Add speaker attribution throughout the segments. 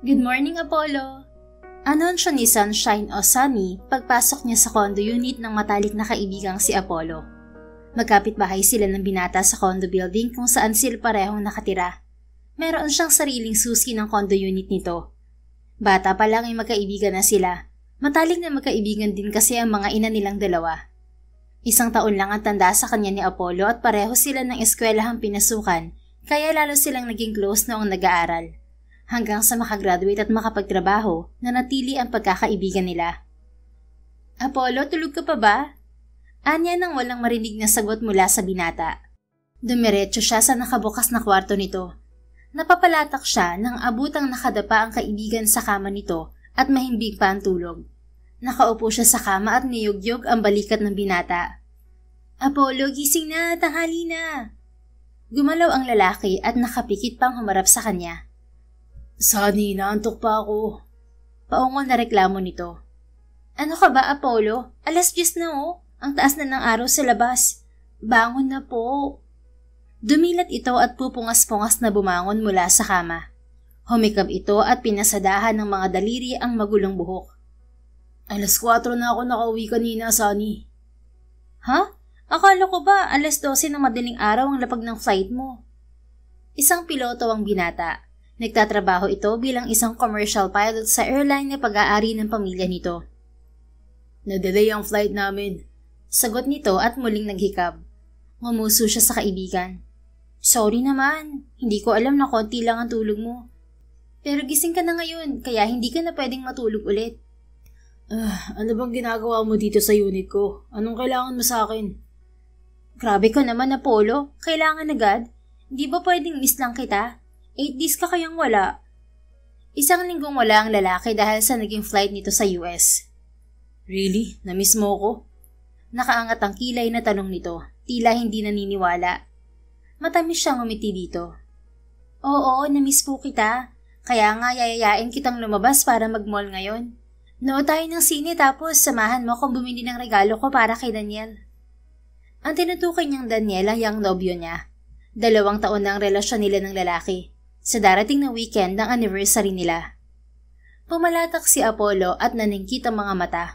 Speaker 1: Good morning, Apollo! Anunsyo ni Sunshine o Sunny pagpasok niya sa condo unit ng matalik na kaibigang si Apollo. Magkapit-bahay sila ng binata sa condo building kung saan sila parehong nakatira. Meron siyang sariling susi ng condo unit nito. Bata pa lang ay magkaibigan na sila. Matalik na magkaibigan din kasi ang mga ina nilang dalawa. 1 taon lang ang tanda sa kanya ni Apollo at pareho sila ng eskwelahang pinasukan kaya lalo silang naging close noong nag-aaral. Hanggang sa makagraduate at makapagtrabaho, nanatili ang pagkakaibigan nila. Apollo, tulog ka pa ba? Anya nang walang marinig na sagot mula sa binata. Dumiretso siya sa nakabukas na kwarto nito. Napapalatak siya nang abutang nakadapa ang kaibigan sa kama nito at mahimbing pa ang tulog. Nakaupo siya sa kama at niyugyog ang balikat ng binata. Apollo, gising na, tanghali na. Gumalaw ang lalaki at nakapikit pang humarap sa kanya.
Speaker 2: Sunny, naantok pa ako.
Speaker 1: Paungol na reklamo nito. Ano ka ba, Apollo? 10:00 na oh. Ang taas na ng araw sa labas. Bangon na po. Dumilat ito at pupungas-pungas na bumangon mula sa kama. Humikab ito at pinasadahan ng mga daliri ang magulong buhok.
Speaker 2: 4:00 na ako nakauwi kanina, Sunny.
Speaker 1: Ha? Akala ko ba 12:00 ng madaling araw ang lapag ng flight mo? Isang piloto ang binata. Nagtatrabaho ito bilang isang commercial pilot sa airline na pag-aari ng pamilya nito.
Speaker 2: Nadelay ang flight namin.
Speaker 1: Sagot nito at muling naghikab. Ngumuso siya sa kaibigan. Sorry naman, hindi ko alam na konti lang ang tulog mo. Pero gising ka na ngayon, kaya hindi ka na pwedeng matulog ulit.
Speaker 2: Ano bang ginagawa mo dito sa unit ko? Anong kailangan mo sa akin?
Speaker 1: Grabe ka naman, Apollo. Kailangan agad? Di ba pwedeng miss lang kita? 8 days ka kayang wala. 1 linggong wala ang lalaki dahil sa naging flight nito sa US.
Speaker 2: Really? Namiss mo ko?
Speaker 1: Nakaangat ang kilay na tanong nito, tila hindi naniniwala. Matamis siyang umiti dito. Oo, namiss po kita. Kaya nga yayayain kitang lumabas para mag-mall ngayon. Nood tayo ng sine tapos samahan mo kung bumili ng regalo ko para kay Daniel. Ang tinutukoy niyang Daniel ay ang nobyo niya. 2 taon na ang relasyon nila ng lalaki. Sa darating na weekend ang anniversary nila. Pumalatak si Apollo at naningkit ang mga mata.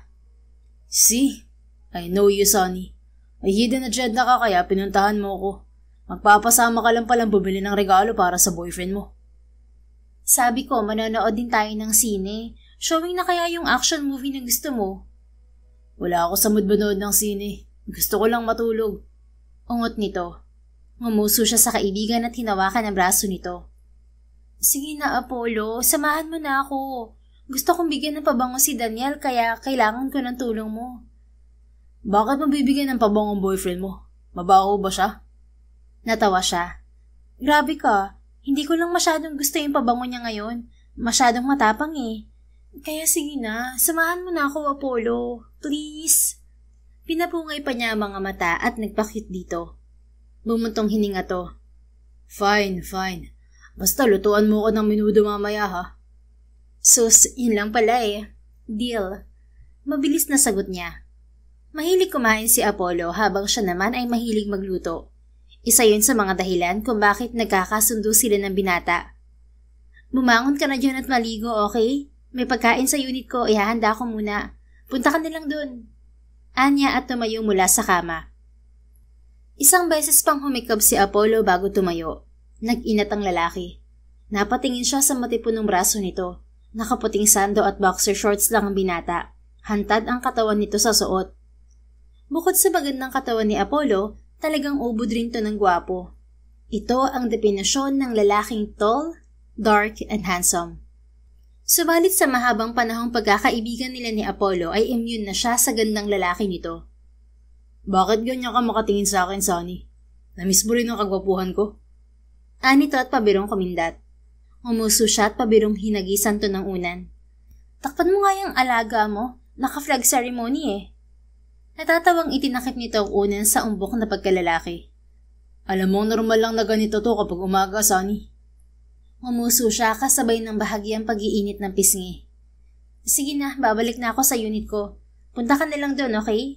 Speaker 2: See? I know you, Sunny. May hidden agenda ka kaya pinuntahan mo ko. Magpapasama ka lang palang bumili ng regalo para sa boyfriend mo.
Speaker 1: Sabi ko, manonood din tayo ng sine. Showing na kaya yung action movie na gusto mo?
Speaker 2: Wala ako sa mood manood ng sine. Gusto ko lang matulog.
Speaker 1: Ungot nito. Ngumuso siya sa kaibigan at hinawakan ang braso nito. Sige na, Apollo. Samahan mo na ako. Gusto kong bigyan ng pabango si Daniel kaya kailangan ko ng tulong mo.
Speaker 2: Bakit mo bibigyan ng pabangong boyfriend mo? Mabaho ba siya?
Speaker 1: Natawa siya. Grabe ka. Hindi ko lang masyadong gusto yung pabango niya ngayon. Masyadong matapang eh. Kaya sige na, samahan mo na ako, Apollo. Please. Pinapungay pa niya ang mga mata at nagpakit dito. Bumuntong hininga to.
Speaker 2: Fine. Basta lutuan mo ko ng menudo mamaya ha.
Speaker 1: Sus, yun lang pala eh. Deal. Mabilis na sagot niya. Mahilig kumain si Apollo habang siya naman ay mahilig magluto. Isa yun sa mga dahilan kung bakit nagkakasundo sila ng binata. Bumangon ka na dyan at maligo, okay? May pagkain sa unit ko, ihahanda ko muna. Punta ka na lang dun. Anya at tumayo mula sa kama. 1 beses pang humikab si Apollo bago tumayo. Nag-inat ang lalaki. Napatingin siya sa matipunong braso nito. Nakaputing sando at boxer shorts lang ang binata. Hantad ang katawan nito sa suot. Bukod sa magandang katawan ni Apollo, talagang ubod rin to ng gwapo. Ito ang definasyon ng lalaking tall, dark, and handsome. Subalit sa mahabang panahong pagkakaibigan nila ni Apollo ay immune na siya sa gandang lalaki nito.
Speaker 2: Bakit ganyan ka makatingin sa akin, Sunny? Namiss mo rin ang kagwapuhan ko?
Speaker 1: Anito at pabirong kumindat. Umuso siya at pabirong hinagisan to ng unan. Takpan mo nga yung alaga mo, naka-flag ceremony eh. Natatawang itinakip nito ang unan sa umbok na pagkalalaki.
Speaker 2: Alam mo, normal lang na ganito to kapag umaga, Sunny.
Speaker 1: Umuso siya kasabay ng bahagyang pag-iinit ng pisngi. Sige na, babalik na ako sa unit ko. Punta ka na lang doon, okay?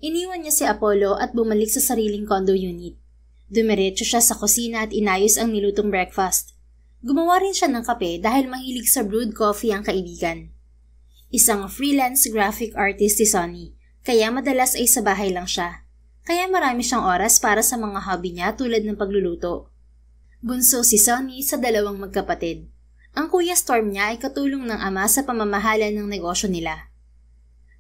Speaker 1: Iniwan niya si Apollo at bumalik sa sariling condo unit. Dumiretso siya sa kusina at inayos ang nilutong breakfast. Gumawa rin siya ng kape dahil mahilig sa brewed coffee ang kaibigan. Isang freelance graphic artist si Sonny, kaya madalas ay sa bahay lang siya. Kaya marami siyang oras para sa mga hobby niya tulad ng pagluluto. Bunso si Sonny sa 2 magkapatid. Ang kuya Storm niya ay katulong ng ama sa pamamahala ng negosyo nila.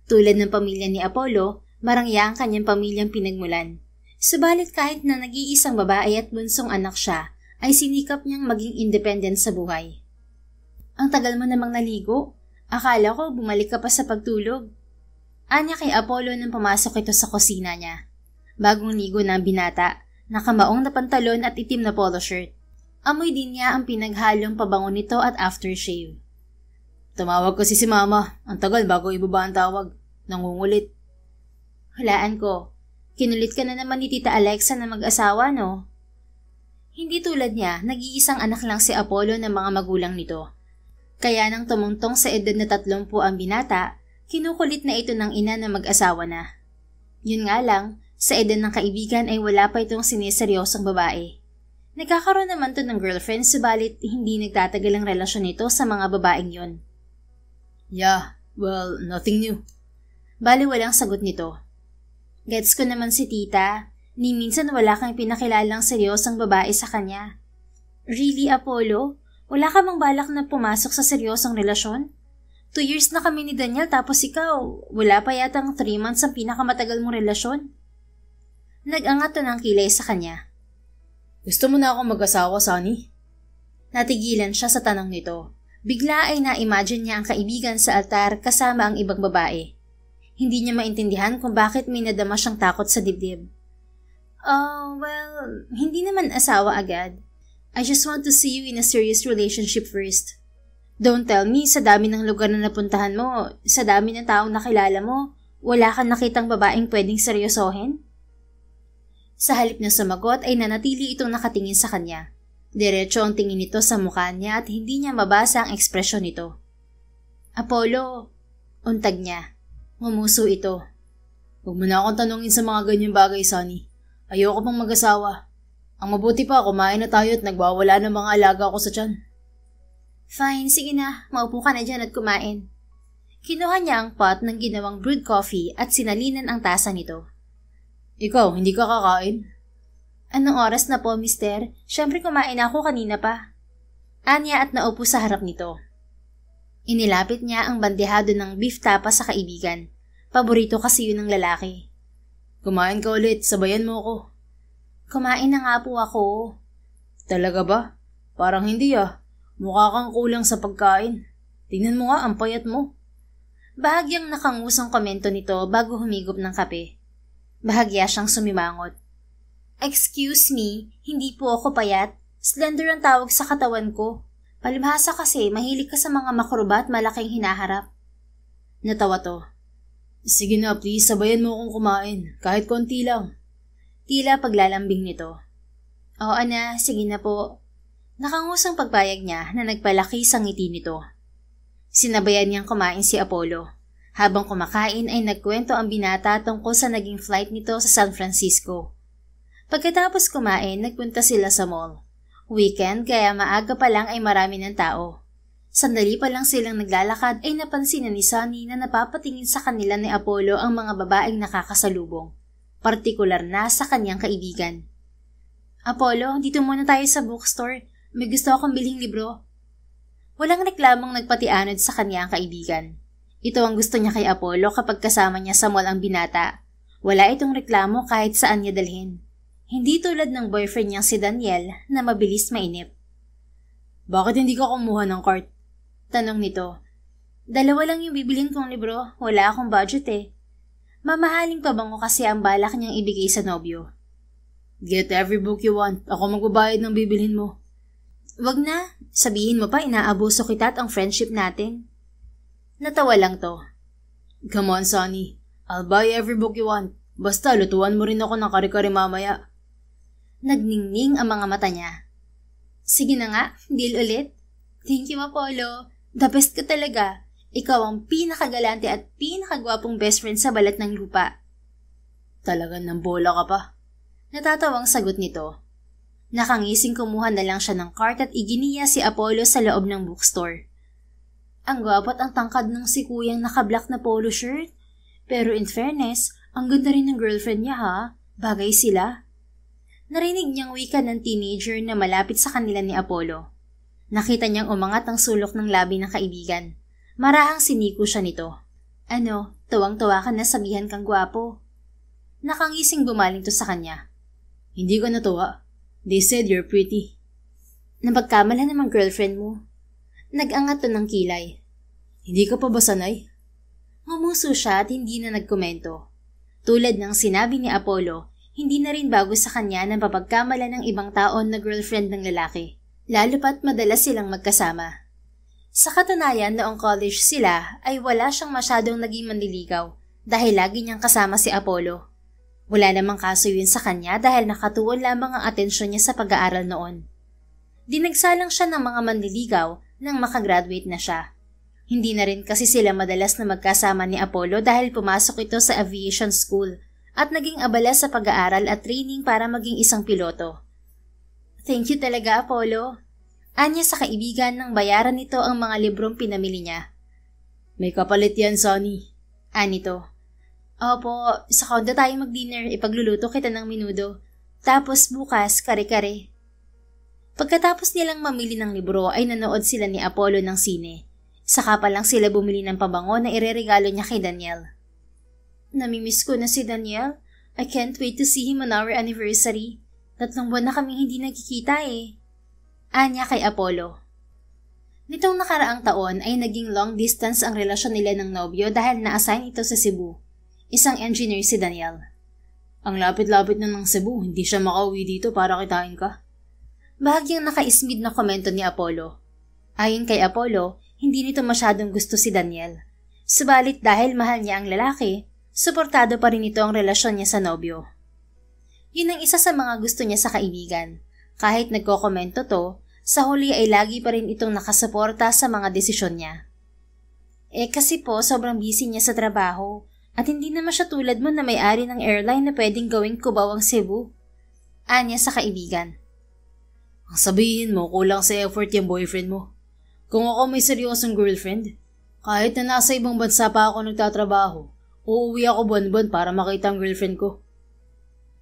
Speaker 1: Tulad ng pamilya ni Apollo, marangya ang kanyang pamilyang pinagmulan. Subalit kahit na nag-iisang babae at bunsong anak siya, ay sinikap niyang maging independent sa buhay. Ang tagal mo namang naligo. Akala ko bumalik ka pa sa pagtulog. Anya kay Apollo nang pumasok ito sa kusina niya. Bagong ligo na ang binata, nakamaong na pantalon at itim na polo shirt. Amoy din niya ang pinaghalong pabango nito at aftershave. Tumawag kasi si Mama. Ang tagal bago ibaba ang tawag. Nangungulit. Hulaan ko. Kinulit ka na naman ni Tita Alexa na mag-asawa, no? Hindi tulad niya, nag-iisang anak lang si Apollo ng mga magulang nito. Kaya nang tumungtong sa edad na 30 ang binata, kinukulit na ito ng ina na mag-asawa na. Yun nga lang, sa edad ng kaibigan ay wala pa itong sineseryosong babae. Nagkakaroon naman to ng girlfriend subalit hindi nagtatagal ang relasyon nito sa mga babaeng yon. Yeah, well, nothing new. Bali walang sagot nito. Gets ko naman si tita, ni minsan wala kang pinakilalang seryosong babae sa kanya. Really, Apollo? Wala ka bang balak na pumasok sa seryosong relasyon? 2 years na kami ni Daniel tapos ikaw, wala pa yatang 3 months ang pinakamatagal mong relasyon. Nag-angat to ng kilay sa kanya. Gusto mo na akong mag-asawa, Sonny? Natigilan siya sa tanong nito. Bigla ay na-imagine niya ang kaibigan sa altar kasama ang ibang babae. Hindi niya maintindihan kung bakit may nadama siyang takot sa dibdib. Oh, well, hindi naman asawa agad. I just want to see you in a serious relationship first. Don't tell me, sa dami ng lugar na napuntahan mo, sa dami ng taong nakilala mo, wala kang nakitang babaeng pwedeng seryosohin? Sa halip na sumagot ay nanatili itong nakatingin sa kanya. Diretso ang tingin nito sa mukha niya at hindi niya mabasa ang ekspresyon nito. Apollo, untag niya. Ngumuso ito. Huwag mo na akong tanungin sa mga ganyang bagay, Sonny. Ayoko pang mag-asawa. Ang mabuti pa, kumain na tayo at nagwawala ng mga alaga ko sa tiyan. Fine, sige na. Maupo ka na dyan at kumain. Kinuha niya ang pot ng ginawang brewed coffee at sinalinan ang tasa nito. Ikaw, hindi ka kakain? Anong oras na po, mister? Siyempre kumain ako kanina pa. Anya at naupo sa harap nito. Inilapit niya ang bandehado ng beef tapa sa kaibigan. Paborito kasi yun ng lalaki. Kumain ka ulit, sabayan mo ako. Kumain na nga po ako. Talaga ba? Parang hindi ah. Mukha kang kulang sa pagkain. Tingnan mo nga, ang payat mo. Bahagyang nakangusang komento nito bago humigop ng kape. Bahagya siyang sumimangot. Excuse me, hindi po ako payat. Slender ang tawag sa katawan ko. Palibhasa kasi, mahilig ka sa mga makruba at malaking hinaharap. Natawa to. Sige na, please, sabayan mo akong kumain. Kahit konti lang. Tila paglalambing nito. Oo na, sige na po. Nakangusang pagpayag niya na nagpalaki sa ngiti nito. Sinabayan niyang kumain si Apollo. Habang kumakain ay nagkwento ang binata tungkol sa naging flight nito sa San Francisco. Pagkatapos kumain, nagpunta sila sa mall. Weekend kaya maaga pa lang ay marami ng tao. Sandali pa lang silang naglalakad ay napansin ni Sonny na napapatingin sa kanila ni Apollo ang mga babaeng nakakasalubong. Partikular na sa kanyang kaibigan. Apollo, dito muna tayo sa bookstore. May gusto akong bilhing libro. Walang reklamong nagpatianod sa kanya ang kaibigan. Ito ang gusto niya kay Apollo kapag kasama niya sa mall ang binata. Wala itong reklamo kahit saan niya dalhin. Hindi tulad ng boyfriend niyang si Daniel na mabilis mainip. Bakit hindi ka kumuha ng cart? Tanong nito. 2 lang yung bibilhin kong libro. Wala akong budget eh. Mamahaling pabango kasi ang balak niyang ibigay sa nobyo. Get every book you want. Ako magbabayad ng bibilhin mo. Wag na. Sabihin mo pa inaabuso kita at ang friendship natin. Natawa lang to. Come on, Sonny. I'll buy every book you want. Basta lutuan mo rin ako ng kare-kare mamaya. Nagningning ang mga mata niya. Sige na nga, deal ulit. Thank you, Apollo. The best ka talaga. Ikaw ang pinakagalante at pinakagwapong best friend sa balat ng lupa. Talagang nambola ka pa. Natatawang sagot nito. Nakangising kumuha na lang siya ng cart at iginiya si Apollo sa loob ng bookstore. Ang gwapo at ang tangkad ng si kuyang naka-black na polo shirt. Pero in fairness, ang ganda rin ng girlfriend niya ha. Bagay sila. Narinig niyang wika ng teenager na malapit sa kanila ni Apollo. Nakita niyang umangat ang sulok ng labi ng kaibigan. Marahang siniko siya nito. Ano, tuwang-tuwa ka na sabihan kang gwapo. Nakangising bumaling to sa kanya.
Speaker 2: Hindi ko natuwa. They said you're pretty.
Speaker 1: Napagkamala namang girlfriend mo. Nag-angat to ng kilay.
Speaker 2: Hindi ka pa ba sanay?
Speaker 1: Ngumuso siya at hindi na nagkomento. Tulad ng sinabi ni Apollo, hindi na rin bago sa kanya na mapagkamala ng ibang taon na girlfriend ng lalaki. Lalo pa't madalas silang magkasama. Sa katunayan, noong college sila ay wala siyang masyadong naging manliligaw dahil lagi niyang kasama si Apollo. Wala namang kaso yun sa kanya dahil nakatuon lamang ang atensyon niya sa pag-aaral noon. Dinagsalang siya ng mga manliligaw nang makagraduate na siya. Hindi na rin kasi sila madalas na magkasama ni Apollo dahil pumasok ito sa aviation school at naging abala sa pag-aaral at training para maging isang piloto. Thank you talaga, Apollo. Anya sa kaibigan nang bayaran nito ang mga librong pinamili niya.
Speaker 2: May kapalit yan, Sonny.
Speaker 1: Anito. Opo, sa condo tayo mag-dinner, ipagluluto kita ng minudo. Tapos bukas, kare-kare. Pagkatapos nilang mamili ng libro ay nanood sila ni Apollo ng sine. Saka pa lang sila bumili ng pabango na ireregalo niya kay Daniel. Namimiss ko na si Daniel. I can't wait to see him on our anniversary. 3 buwan na kaming hindi nagkikita eh. Anya kay Apollo. Nitong nakaraang taon ay naging long distance ang relasyon nila ng nobyo dahil na-assign ito sa Cebu. Isang engineer si Daniel.
Speaker 2: Ang lapit-lapit na ng Cebu, hindi siya makauwi dito para kitain ka.
Speaker 1: Bahagyang naka-ismid na komento ni Apollo. Ayon kay Apollo, hindi nito masyadong gusto si Daniel. Subalit dahil mahal niya ang lalaki, suportado pa rin ito ang relasyon niya sa nobyo. Yun ang isa sa mga gusto niya sa kaibigan. Kahit nagkokomento to, sa huli ay lagi pa rin itong nakasuporta sa mga desisyon niya. Kasi po sobrang busy niya sa trabaho at hindi naman siya tulad mo na may-ari ng airline na pwedeng gawing Cubao ang Cebu. Anya sa kaibigan.
Speaker 2: Ang sabihin mo, kulang sa effort yung boyfriend mo. Kung ako may seryosong girlfriend, kahit na nasa ibang bansa pa ako nagtatrabaho, uuwi ako buwan-buwan para makita ang girlfriend ko.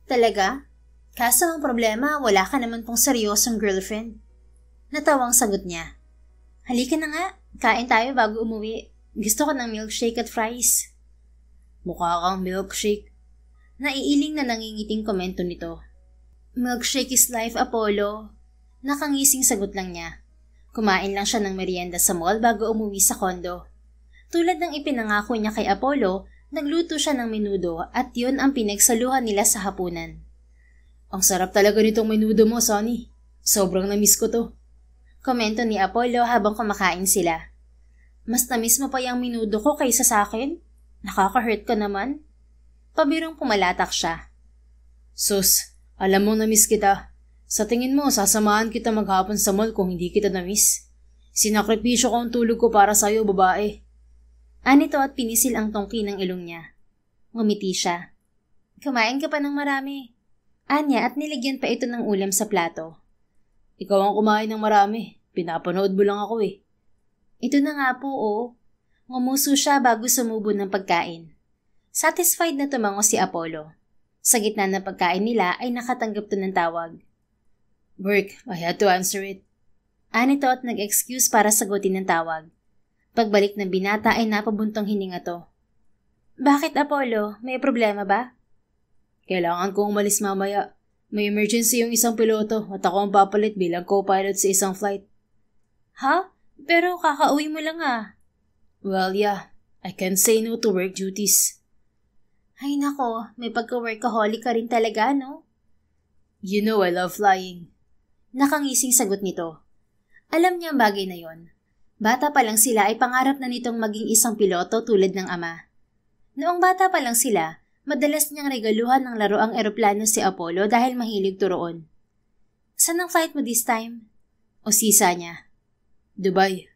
Speaker 1: Talaga? Kaso ang problema, wala ka naman pong seryosong girlfriend. Natawang sagot niya. Halika na nga, kain tayo bago umuwi. Gusto ko ng milkshake at fries.
Speaker 2: Mukha kang milkshake.
Speaker 1: Naiiling na nangingiting komento nito. Milkshake is life, Apollo. Nakangising sagot lang niya. Kumain lang siya ng merienda sa mall bago umuwi sa kondo. Tulad ng ipinangako niya kay Apollo, nagluto siya ng menudo at yun ang pinagsaluhan nila sa hapunan.
Speaker 2: Ang sarap talaga nitong menudo mo, Sonny. Sobrang na-miss ko to.
Speaker 1: Komento ni Apollo habang kumakain sila. Mas na-miss mo pa yung menudo ko kaysa sa akin? Nakaka-hurt ka naman? Pabirong pumalatak siya.
Speaker 2: Sus, alam mo na-miss kita. Sa tingin mo, sasamahan kita maghapon sa mall kung hindi kita na-miss. Sinakripisyo ko ang tulog ko para sa'yo, babae.
Speaker 1: Anito at pinisil ang tungki ng ilong niya. Ngumiti siya. Kumain ka pa ng marami. Anya at niligyan pa ito ng ulam sa plato.
Speaker 2: Ikaw ang kumain ng marami. Pinapanood mo lang ako eh.
Speaker 1: Ito na nga po oh. Ngumuso siya bago sumubo ng pagkain. Satisfied na tumango si Apollo. Sa gitna ng pagkain nila ay nakatanggap to ng tawag.
Speaker 2: Work, I had to answer it.
Speaker 1: Anito at nag-excuse para sagutin ng tawag. Pagbalik ng binata ay napabuntong hininga to. Bakit Apollo? May problema ba?
Speaker 2: Kailangan kong umalis mamaya. May emergency yung isang piloto at ako ang papalit bilang co-pilot sa isang flight.
Speaker 1: Ha? Pero kakauwi mo lang ah.
Speaker 2: Well, yeah. I can't say no to work duties.
Speaker 1: Ay nako, may pagka-workaholic ka rin talaga, no?
Speaker 2: You know I love flying.
Speaker 1: Nakangising sagot nito. Alam niya ang bagay na yon. Bata pa lang sila ay pangarap na nitong maging isang piloto tulad ng ama. Noong bata pa lang sila, madalas niyang regaluhan ng laruang eroplano si Apollo dahil mahilig turoon. Saan ang flight mo this time? O sisa niya.
Speaker 2: Dubai.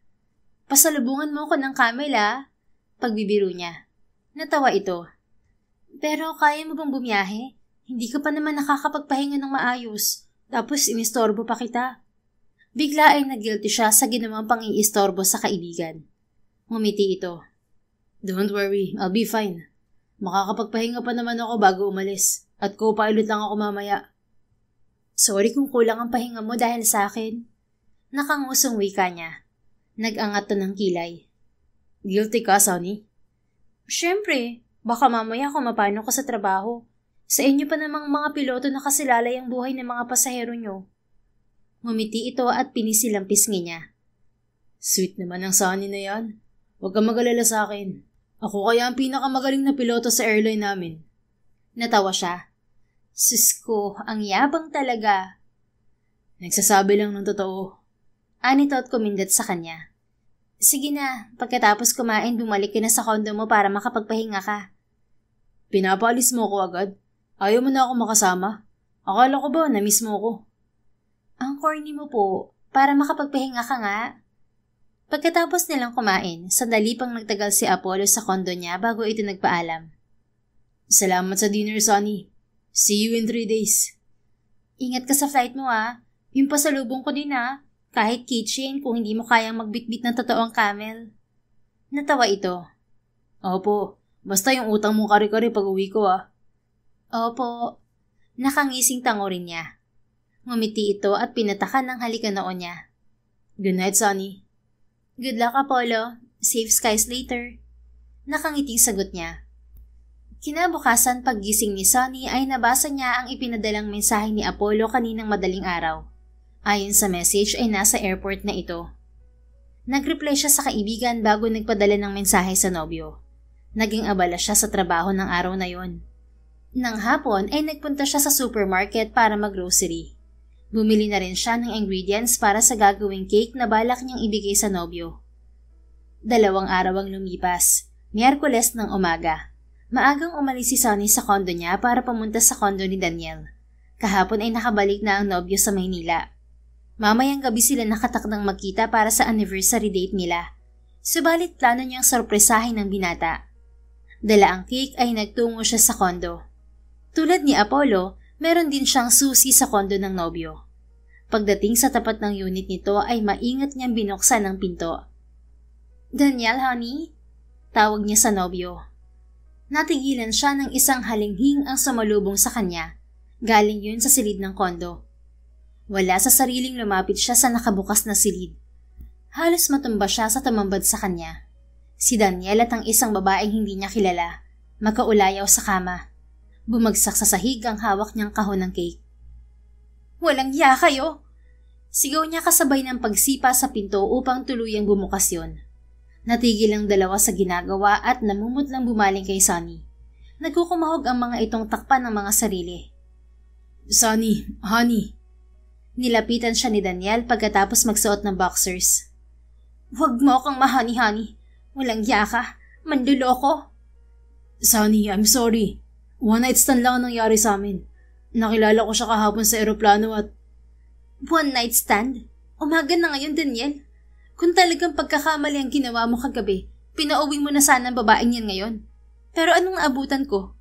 Speaker 1: Pasalubungan mo ko ng camel ah. Pagbibiro niya. Natawa ito. Pero kaya mo bang bumiyahe? Hindi ka pa naman nakakapagpahinga ng maayos. Tapos inistorbo pa kita. Bigla ay nag-guilty siya sa ginawang pang-iistorbo sa kaibigan. Ngumiti ito.
Speaker 2: Don't worry, I'll be fine. Makakapagpahinga pa naman ako bago umalis. At co-pilot lang ako mamaya.
Speaker 1: Sorry kung kulang ang pahinga mo dahil sa akin. Nakangusong wika niya. Nag-angat to ng kilay.
Speaker 2: Guilty ka, Sunny?
Speaker 1: Siyempre, baka mamaya kung mapano ka sa trabaho. Sa inyo pa namang mga piloto na kasilalay ang buhay ng mga pasahero nyo. Ngumiti ito at pinisilang pisngi niya.
Speaker 2: Sweet naman ang Sunny na yan. Huwag kang mag-alala sa akin. Ako kaya ang pinakamagaling na piloto sa airline namin.
Speaker 1: Natawa siya. Sus ko, ang yabang talaga.
Speaker 2: Nagsasabi lang ng totoo.
Speaker 1: Anito at kumindat sa kanya. Sige na, pagkatapos kumain bumalik ka na sa kondo mo para makapagpahinga ka.
Speaker 2: Pinapaalis mo ko agad? Ayaw mo na ako makasama? Akala ko ba na-miss mo ko?
Speaker 1: Ang corny mo po, para makapagpahinga ka nga. Pagkatapos nilang kumain, sandali pang nagtagal si Apollo sa kondo niya bago ito nagpaalam.
Speaker 2: Salamat sa dinner, Sunny. See you in 3 days.
Speaker 1: Ingat ka sa flight mo Yung pasalubong ko din Kahit kitchen kung hindi mo kayang magbitbit ng totoong camel. Natawa ito.
Speaker 2: Opo, basta yung utang mong kare-kare pag uwi ko
Speaker 1: Opo. Nakangising tango rin niya. Ngumiti ito at pinatakan ng halikan noon niya.
Speaker 2: Good night, Sunny.
Speaker 1: Good luck, Apollo. Safe skies later. Nakangiting sagot niya. Kinabukasan paggising ni Sunny ay nabasa niya ang ipinadalang mensahe ni Apollo kaninang madaling araw. Ayon sa message ay nasa airport na ito. Nag-reply siya sa kaibigan bago nagpadala ng mensahe sa nobyo. Naging abala siya sa trabaho ng araw na yon. Nang hapon ay nagpunta siya sa supermarket para mag-grocery. Bumili na rin siya ng ingredients para sa gagawing cake na balak niyang ibigay sa nobyo. 2 araw ang lumipas, Miyerkules ng umaga. Maagang umalis si Sunny sa kondo niya para pumunta sa kondo ni Daniel. Kahapon ay nakabalik na ang nobyo sa Maynila. Mamayang gabi sila nakatakdang magkita para sa anniversary date nila. Subalit plano niyang sorpresahin ng binata. Dala ang cake ay nagtungo siya sa kondo. Tulad ni Apollo, meron din siyang susi sa kondo ng nobyo. Pagdating sa tapat ng unit nito ay maingat niyang binuksan ang pinto. Daniel, honey? Tawag niya sa nobyo. Natigilan siya ng isang halinghing ang sumalubong sa kanya. Galing yun sa silid ng kondo. Wala sa sariling lumapit siya sa nakabukas na silid. Halos matumba siya sa tumambad sa kanya. Si Daniel at ang isang babaeng hindi niya kilala, magkaulayaw sa kama. Bumagsak sa sahig ang hawak niyang kahon ng cake. Walang hiya kayo! Sigaw niya kasabay ng pagsipa sa pinto upang tuluyang bumukas yun. Natigil ang dalawa sa ginagawa at namumutlang bumaling kay Sunny. Nagkukumahog ang mga itong takpan ng mga sarili.
Speaker 2: Sunny, honey.
Speaker 1: Nilapitan siya ni Daniel pagkatapos magsuot ng boxers. Huwag mo akong mahani-hani. Walang hiya ka. Manluloko.
Speaker 2: Sunny, I'm sorry. One night stand lang ang nangyari sa amin. Nakilala ko siya kahapon sa eroplano at...
Speaker 1: One night stand? Umaga na ngayon, Daniel. Kung talagang pagkakamali ang ginawa mo kagabi, pinauwi mo na sana ang babaeng yan ngayon. Pero anong naabutan ko?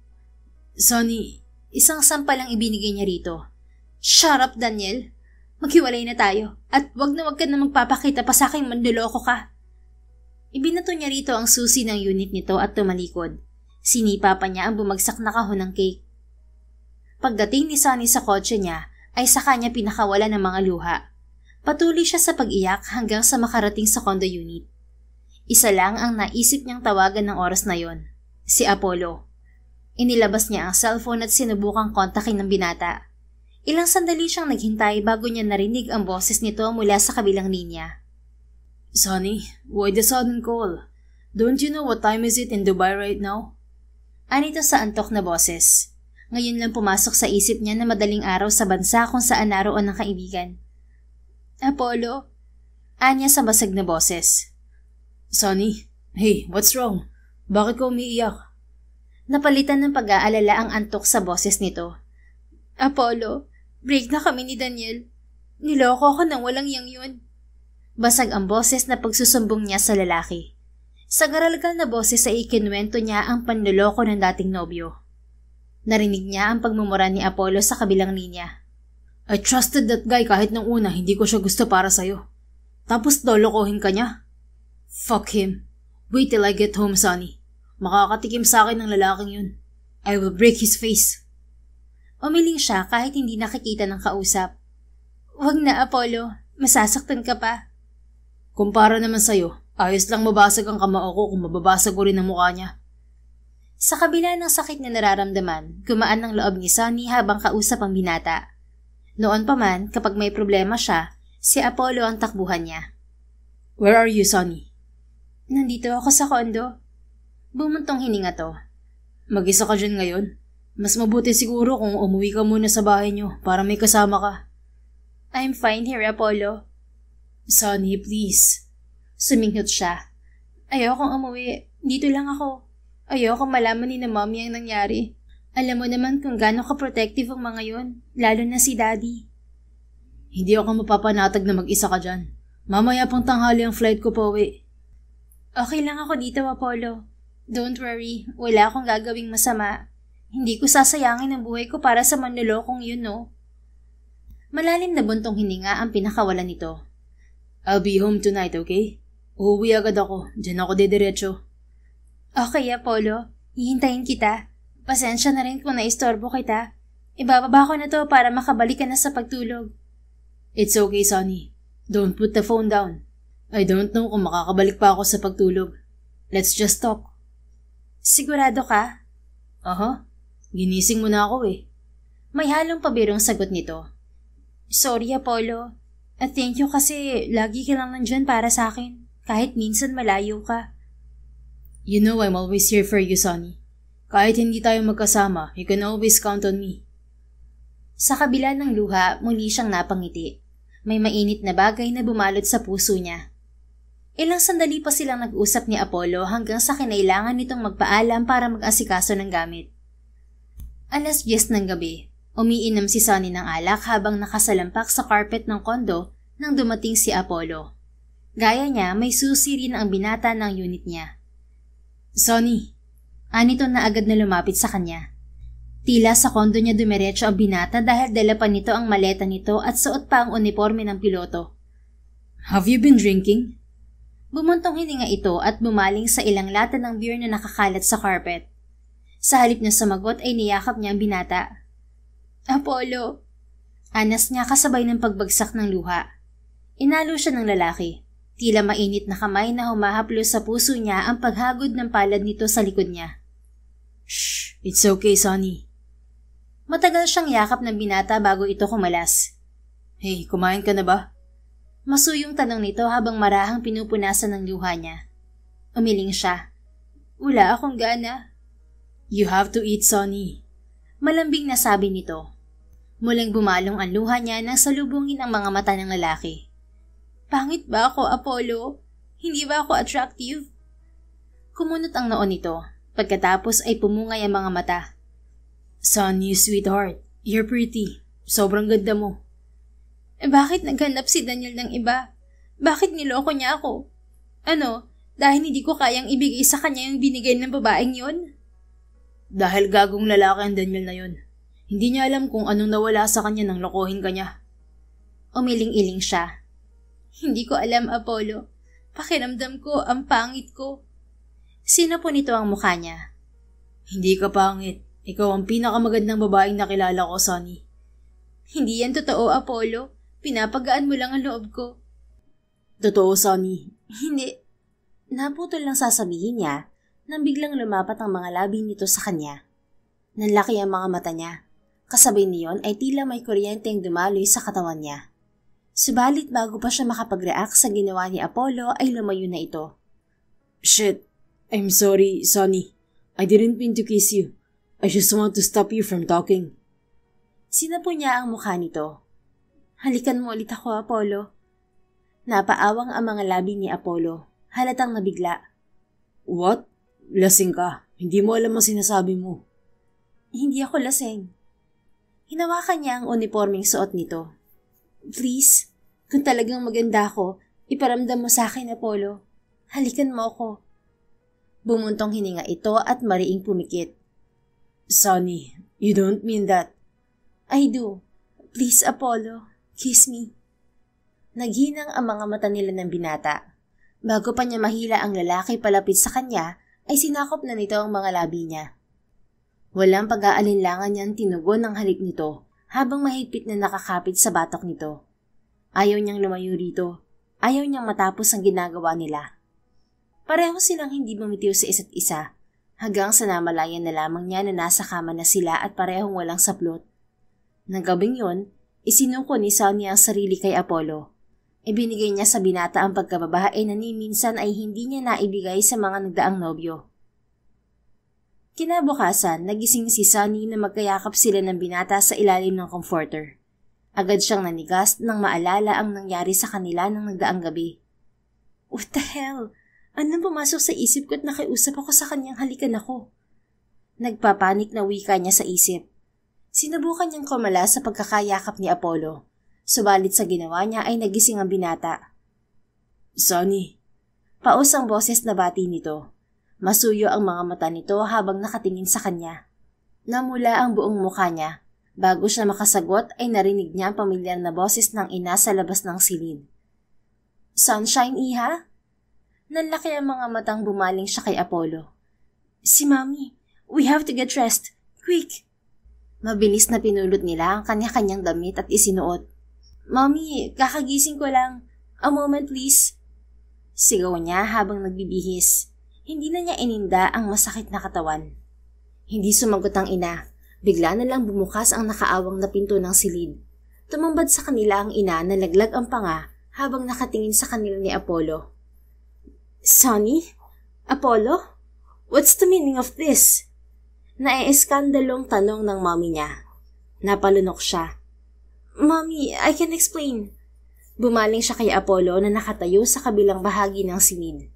Speaker 2: Sunny,
Speaker 1: isang sampal ang ibinigay niya rito. Shut up, Daniel. Maghiwalay na tayo at wag ka na magpapakita pa sa akin manluloko ka. Ibinato niya rito ang susi ng unit nito at tumalikod. Sinipa pa niya ang bumagsak na kahon ng cake. Pagdating ni Sunny sa kotse niya ay sa kanya pinakawala ng mga luha. Patuloy siya sa pag-iyak hanggang sa makarating sa condo unit. Isa lang ang naisip niyang tawagan ng oras na yon, si Apollo. Inilabas niya ang cellphone at sinubukang kontakin ng binata. Ilang sandali siyang naghintay bago niya narinig ang boses nito mula sa kabilang linya.
Speaker 2: Sunny, why the sudden call? Don't you know what time is it in Dubai right now?
Speaker 1: Anito sa antok na boses. Ngayon lang pumasok sa isip niya na madaling araw sa bansa kung saan naroon ang kaibigan. Apollo? Anya sa basag na boses.
Speaker 2: Sunny, hey, what's wrong? Bakit ka umiiyak?
Speaker 1: Napalitan ng pag-aalala ang antok sa boses nito. Apollo, break na kami ni Daniel. Niloko ko ng walang yang yun. Basag ang boses na pagsusumbong niya sa lalaki. Sa garalgal na boses ay ikinuwento niya ang panloloko ng dating nobyo. Narinig niya ang pagmumura ni Apollo sa kabilang linya.
Speaker 2: I trusted that guy kahit nung una hindi ko siya gusto para sa'yo. Tapos lolokohin ka niya? Fuck him. Wait till I get home, Sunny. Makakatikim sa akin ng lalaking yun. I will break his face.
Speaker 1: Umiling siya kahit hindi nakikita ng kausap. Wag na, Apollo. Masasaktan ka pa.
Speaker 2: Kumpara naman sa'yo, ayos lang mabasag ang kamao ko kung mababasag ko rin ang mukha niya.
Speaker 1: Sa kabila ng sakit na nararamdaman, gumaan ang loob ni Sunny habang kausap ang binata. Noon pa man, kapag may problema siya, si Apollo ang takbuhan niya.
Speaker 2: Where are you, Sunny?
Speaker 1: Nandito ako sa kondo. Bumuntong hininga to.
Speaker 2: Mag-isa ka dyan ngayon? Mas mabuti siguro kung umuwi ka muna sa bahay niyo para may kasama ka.
Speaker 1: I'm fine here, Apollo.
Speaker 2: Sunny, please.
Speaker 1: Suminghot siya. Ayokong umuwi. Dito lang ako. Ayokong malaman ni na mommy ang nangyari. Alam mo naman kung gaano ka-protective ang mga yon, lalo na si Daddy.
Speaker 2: Hindi ako mapapanatag na mag-isa ka dyan. Mamaya pang tanghali ang flight ko pa uwi.
Speaker 1: Okay lang ako dito, Apollo. Don't worry, wala akong gagawing masama. Hindi ko sasayangin ang buhay ko para sa manlolokong yun, no? Malalim na buntong hininga ang pinakawalan nito.
Speaker 2: I'll be home tonight, okay? Uuwi agad ako. Diyan ako didiretso.
Speaker 1: Okay, Apollo. Hihintayin kita. Pasensya na rin kung naistorbo kita. Ibababa ko na to para makabalik ka na sa pagtulog.
Speaker 2: It's okay, Sunny. Don't put the phone down. I don't know kung makakabalik pa ako sa pagtulog. Let's just talk.
Speaker 1: Sigurado ka?
Speaker 2: Ginising mo na ako eh.
Speaker 1: May halong pabirong sagot nito. Sorry, Apollo. At thank you kasi lagi ka lang nandyan para sa akin. Kahit minsan malayo ka.
Speaker 2: You know I'm always here for you, Sunny. Kahit hindi tayo magkasama, you can always count on me.
Speaker 1: Sa kabila ng luha, muli siyang napangiti. May mainit na bagay na bumalot sa puso niya. Ilang sandali pa silang nag-usap ni Apollo hanggang sa kinailangan nitong magpaalam para mag-asikaso ng gamit. 10:00 ng gabi, umiinom si Sunny ng alak habang nakasalampak sa carpet ng kondo nang dumating si Apollo. Gaya niya, may susi rin ang binata ng unit niya.
Speaker 2: Sunny.
Speaker 1: Anito na agad na lumapit sa kanya. Tila sa kondo niya dumiretso ang binata dahil dala pa nito ang maleta nito at suot pa ang uniforme ng piloto.
Speaker 2: Have you been drinking?
Speaker 1: Bumuntong hininga ito at bumaling sa ilang lata ng beer na nakakalat sa carpet. Sa halip na sumagot ay niyakap niya ang binata. Apollo. Anas niya kasabay ng pagbagsak ng luha. Inalo siya ng lalaki. Tila mainit na kamay na humahaplos sa puso niya ang paghagod ng palad nito sa likod niya.
Speaker 2: Shh, it's okay, Sunny.
Speaker 1: Matagal siyang yakap ng binata bago ito kumalas.
Speaker 2: Hey, kumain ka na ba?
Speaker 1: Masuyong tanong nito habang marahang pinupunasan ng luha niya. Umiling siya. Wala akong gana.
Speaker 2: You have to eat, Sunny.
Speaker 1: Malambing na sabi nito. Muling bumalong ang luha niya nang salubungin ang mga mata ng lalaki. Pangit ba ako, Apollo? Hindi ba ako attractive? Kumunot ang noon nito. Pagkatapos ay pumungay ang mga mata.
Speaker 2: Sunny, sweetheart. You're pretty. Sobrang ganda mo.
Speaker 1: Bakit naghanap si Daniel ng iba? Bakit niloko niya ako? Ano, dahil hindi ko kayang ibigay sa kanya yung binigay ng babaeng yon?
Speaker 2: Dahil gagong lalaki ang Daniel na yon. Hindi niya alam kung anong nawala sa kanya nang lokohin ka niya.
Speaker 1: Umiling-iling siya. Hindi ko alam, Apollo. Pakiramdam ko, ang pangit ko. Sino po nito ang mukha niya?
Speaker 2: Hindi ka pangit. Ikaw ang pinakamagandang babaeng nakilala ko, Sunny.
Speaker 1: Hindi yan totoo, Apollo. Pinapagaan mo lang ang loob ko.
Speaker 2: Totoo, Sunny.
Speaker 1: Hindi. Naputol lang sasabihin niya nang biglang lumapat ang mga labi nito sa kanya. Nanlaki ang mga mata niya. Kasabay niyon ay tila may kuryenteng dumaloy sa katawan niya. Subalit bago pa siya makapag-react sa ginawa ni Apollo ay lumayo na ito.
Speaker 2: Shit. I'm sorry, Sunny. I didn't mean to kiss you. I just want to stop you from talking.
Speaker 1: Sinapo niya ang mukha nito. Halikan mo ulit ako, Apollo. Napaawang ang mga labi ni Apollo. Halatang nabigla.
Speaker 2: What? Lasing ka. Hindi mo alam ang sinasabi mo.
Speaker 1: Hindi ako lasing. Hinawakan niya ang uniformeng suot nito. Please, kung talagang maganda ako, iparamdam mo sa akin, Apollo. Halikan mo ako. Bumuntong hininga ito at mariing pumikit.
Speaker 2: Sunny, you don't mean that.
Speaker 1: I do.
Speaker 3: Please, Apollo, kiss me. Naghinang ang mga mata nila ng binata. Bago pa niya mahila ang lalaki palapit sa kanya, ay sinakop na nito ang mga labi niya. Walang pag-aalinlangan niyang tinugon ang halik nito habang mahigpit na nakakapit sa batok nito. Ayaw niyang lumayo rito. Ayaw niyang matapos ang ginagawa nila. Pareho silang hindi bumitiw sa isa't isa hanggang sa namalayan na lamang niya na nasa kama na sila at parehong walang saplot. Nang gabing yon, isinuko ni Sunny ang sarili kay Apollo. Ibinigay niya sa binata ang pagkababae na ni minsan ay hindi niya naibigay sa mga nagdaang nobyo. Kinabukasan, nagising si Sunny na magkayakap sila ng binata sa ilalim ng comforter. Agad siyang nanigas nang maalala ang nangyari sa kanila ng nagdaang gabi. What the hell? Anong pumasok sa isip ko at nakiusap ako sa kanyang halikan ako? Nagpapanik na wika niya sa isip. Sinubukan niyang kumala sa pagkakayakap ni Apollo. Subalit sa ginawa niya ay nagising ang binata.
Speaker 2: Sunny.
Speaker 3: Paus ang boses na bati nito. Masuyo ang mga mata nito habang nakatingin sa kanya. Namula ang buong mukha niya. Bago siya makasagot ay narinig niya ang pamilyar na boses ng ina sa labas ng silid. Sunshine, iha? Nanlaki ang mga matang bumaling siya kay Apollo. Si Mommy, we have to get dressed. Quick! Mabilis na pinulot nila ang kanya-kanyang damit at isinuot. Mommy, kakagising ko lang. A moment please. Sigaw niya habang nagbibihis. Hindi na niya ininda ang masakit na katawan. Hindi sumagot ang ina. Bigla na lang bumukas ang nakaawang na pinto ng silid. Tumambad sa kanila ang ina na laglag ang panga habang nakatingin sa kanila ni Apollo. Sunny? Apollo? What's the meaning of this? Naieskandalong tanong ng mommy niya. Napalunok siya. Mommy, I can explain. Bumaling siya kay Apollo na nakatayo sa kabilang bahagi ng silid.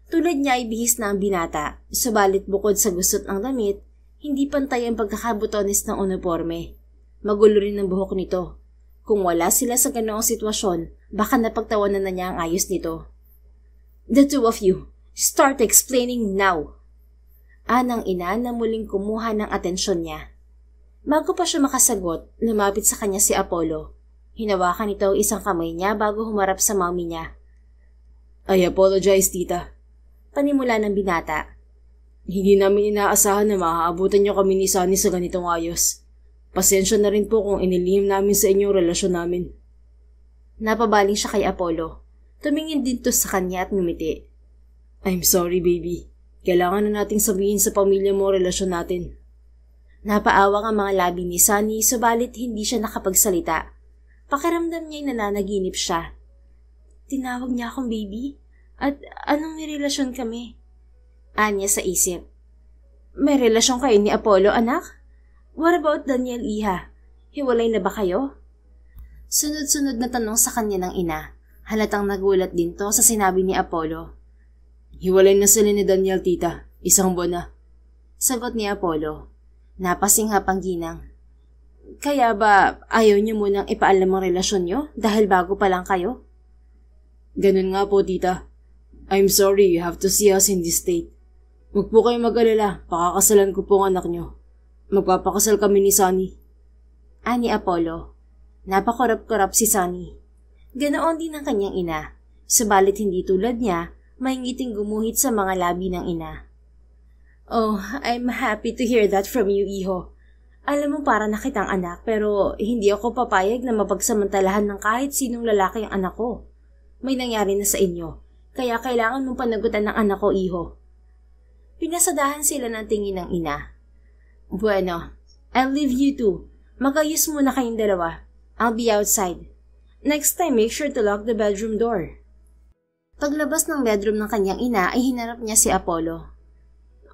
Speaker 3: Tulad niya ay bihis na ang binata, subalit bukod sa gusot ng damit, hindi pantay ang pagkakabutones ng uniforme. Magulo rin ang buhok nito. Kung wala sila sa ganoong sitwasyon, baka napagtawanan na niya ang ayos nito. The two of you, start explaining now. Anang ina na muling kumuha ng atensyon niya. Bago pa siya makasagot, lumapit sa kanya si Apollo. Hinawakan nito ang isang kamay niya bago humarap sa mommy niya.
Speaker 2: I apologize, tita.
Speaker 3: Panimula ng binata.
Speaker 2: Hindi namin inaasahan na maaabutan niyo kami ni Sunny sa ganitong ayos. Pasensya na rin po kung inilihim namin sa inyo ang relasyon namin.
Speaker 3: Napabaling siya kay Apollo. Tumingin din to sa kanya at ngumiti.
Speaker 2: I'm sorry, baby. Kailangan na nating sabihin sa pamilya mo ang relasyon natin.
Speaker 3: Napaawang ang mga labi ni Sunny, subalit hindi siya nakapagsalita. Pakiramdam niya'y nananaginip siya. Tinawag niya akong baby? At anong may relasyon kami? Anya sa isip. May relasyon kayo ni Apollo, anak? What about Daniel, iha? Hiwalay na ba kayo? Sunod-sunod na tanong sa kanya ng ina. Halatang nagulat din to sa sinabi ni Apollo.
Speaker 2: Hiwalay na sila ni Daniel, tita. Isang buwan na.
Speaker 3: Sagot ni Apollo. Napasinghap ang ginang. Kaya ba ayaw niyo munang ipaalam ang relasyon niyo dahil bago pa lang kayo?
Speaker 2: Ganun nga po, tita. I'm sorry you have to see us in this state. Huwag po kayong mag-alala, pakakasalan ko po ang anak niyo. Magpapakasal kami ni Sunny.
Speaker 3: Ani Apollo. Napakorap-korap si Sunny. Ganoon din ang kanyang ina. Subalit hindi tulad niya, may ngiting gumuhit sa mga labi ng ina. Oh, I'm happy to hear that from you, iho. Alam mo para na kitang anak pero hindi ako papayag na mapagsamantalahan ng kahit sinong lalaki ang anak ko. May nangyari na sa inyo. Kaya kailangan mong panagutan ng anak ko, iho. Pinasadahan sila ng tingin ng ina. Bueno, I'll leave you two. Magayos muna kayong dalawa. I'll be outside. Next time, make sure to lock the bedroom door. Paglabas ng bedroom ng kanyang ina ay hinarap niya si Apollo.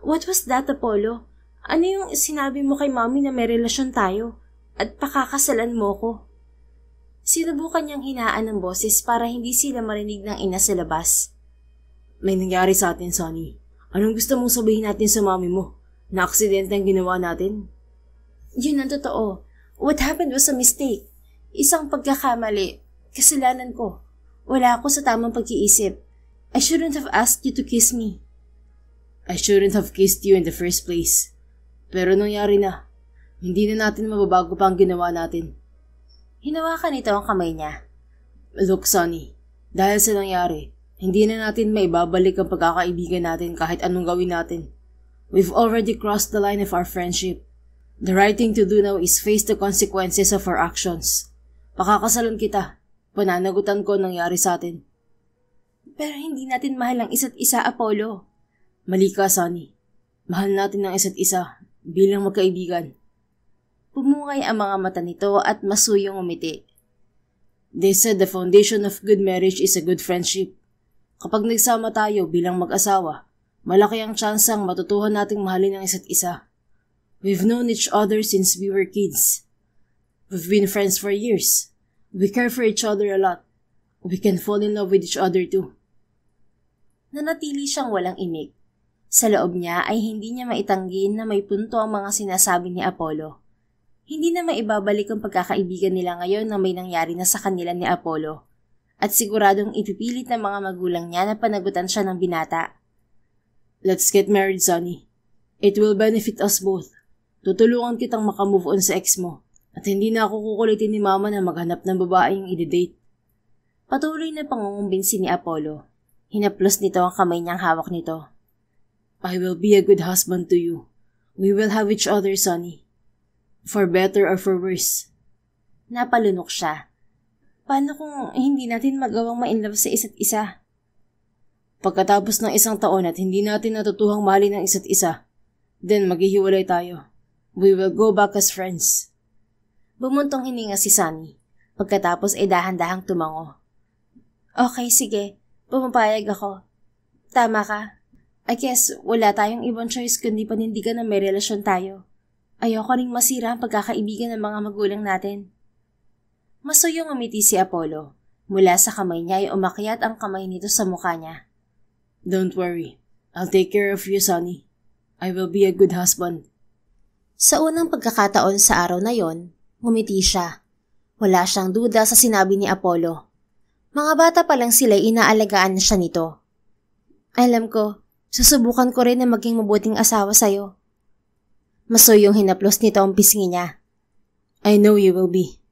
Speaker 3: What was that, Apollo? Ano yung sinabi mo kay mommy na may relasyon tayo at pakakasalan mo ko? Sinubukan niyang hinaan ng boses para hindi sila marinig ng ina sa labas.
Speaker 2: May nangyari sa atin, Sunny. Anong gusto mong sabihin natin sa mami mo? Na aksidente ang ginawa natin?
Speaker 3: Yun ang totoo. What happened was a mistake. Isang pagkakamali. Kasalanan ko. Wala ako sa tamang pag-iisip. I shouldn't have asked you to kiss me.
Speaker 2: I shouldn't have kissed you in the first place. Pero nangyari na. Hindi na natin mababago pa ang ginawa natin.
Speaker 3: Hinawakan nito ang kamay niya.
Speaker 2: Look, Sonny, dahil sa nangyari, hindi na natin maibabalik ang pagkakaibigan natin kahit anong gawin natin. We've already crossed the line of our friendship. The right thing to do now is face the consequences of our actions. Pakakasalan kita. Pananagutan ko ang nangyari sa atin.
Speaker 3: Pero hindi natin mahal ang isa't isa, Apollo.
Speaker 2: Mali ka, Sonny. Mahal natin ang isa't isa bilang magkaibigan.
Speaker 3: Pumungay ang mga mata nito at masuyong umiti.
Speaker 2: They said the foundation of good marriage is a good friendship. Kapag nagsama tayo bilang mag-asawa, malaki ang tsansang matutuhan nating mahalin ang isa't isa. We've known each other since we were kids. We've been friends for years. We care for each other a lot. We can fall in love with each other too.
Speaker 3: Nanatili siyang walang imik. Sa loob niya ay hindi niya maitanggi na may punto ang mga sinasabi ni Apollo. Hindi na maibabalik ang pagkakaibigan nila ngayon na may nangyari na sa kanila ni Apollo. At siguradong ipipilit ng mga magulang niya na panagutan siya ng binata.
Speaker 2: Let's get married, Sonny. It will benefit us both. Tutulungan kitang makamove on sa ex mo. At hindi na ako kukulitin ni Mama na maghanap ng babaeng i-date.
Speaker 3: Patuloy na pangungumbinsi ni Apollo. Hinaplos nito ang kamay niyang hawak nito.
Speaker 2: I will be a good husband to you. We will have each other, Sonny. For better or for worse.
Speaker 3: Napalunok siya. Paano kung hindi natin magawang ma-inlove sa isa't isa?
Speaker 2: Pagkatapos ng 1 taon at hindi natin natutuhang mahalin ang isa't isa, then maghihiwalay tayo. We will go back as friends.
Speaker 3: Bumuntong hininga si Sonny. Pagkatapos ay dahan-dahang tumango. Okay, sige. Pumapayag ako. Tama ka. I guess wala tayong ibang choice kundi panindigan na may relasyon tayo. Ayoko ring masira ang pagkakaibigan ng mga magulang natin. Masuyong umiti si Apollo. Mula sa kamay niya ay umakyat ang kamay nito sa mukha niya.
Speaker 2: Don't worry. I'll take care of you, Sonny. I will be a good husband.
Speaker 3: Sa unang pagkakataon sa araw na yon, ngumiti siya. Wala siyang duda sa sinabi ni Apollo. Mga bata pa lang sila inaalagaan na siya nito. Alam ko, susubukan ko rin na maging mabuting asawa sa'yo. Masuyong hinaplos nito ang pisngi niya.
Speaker 2: I know you will be.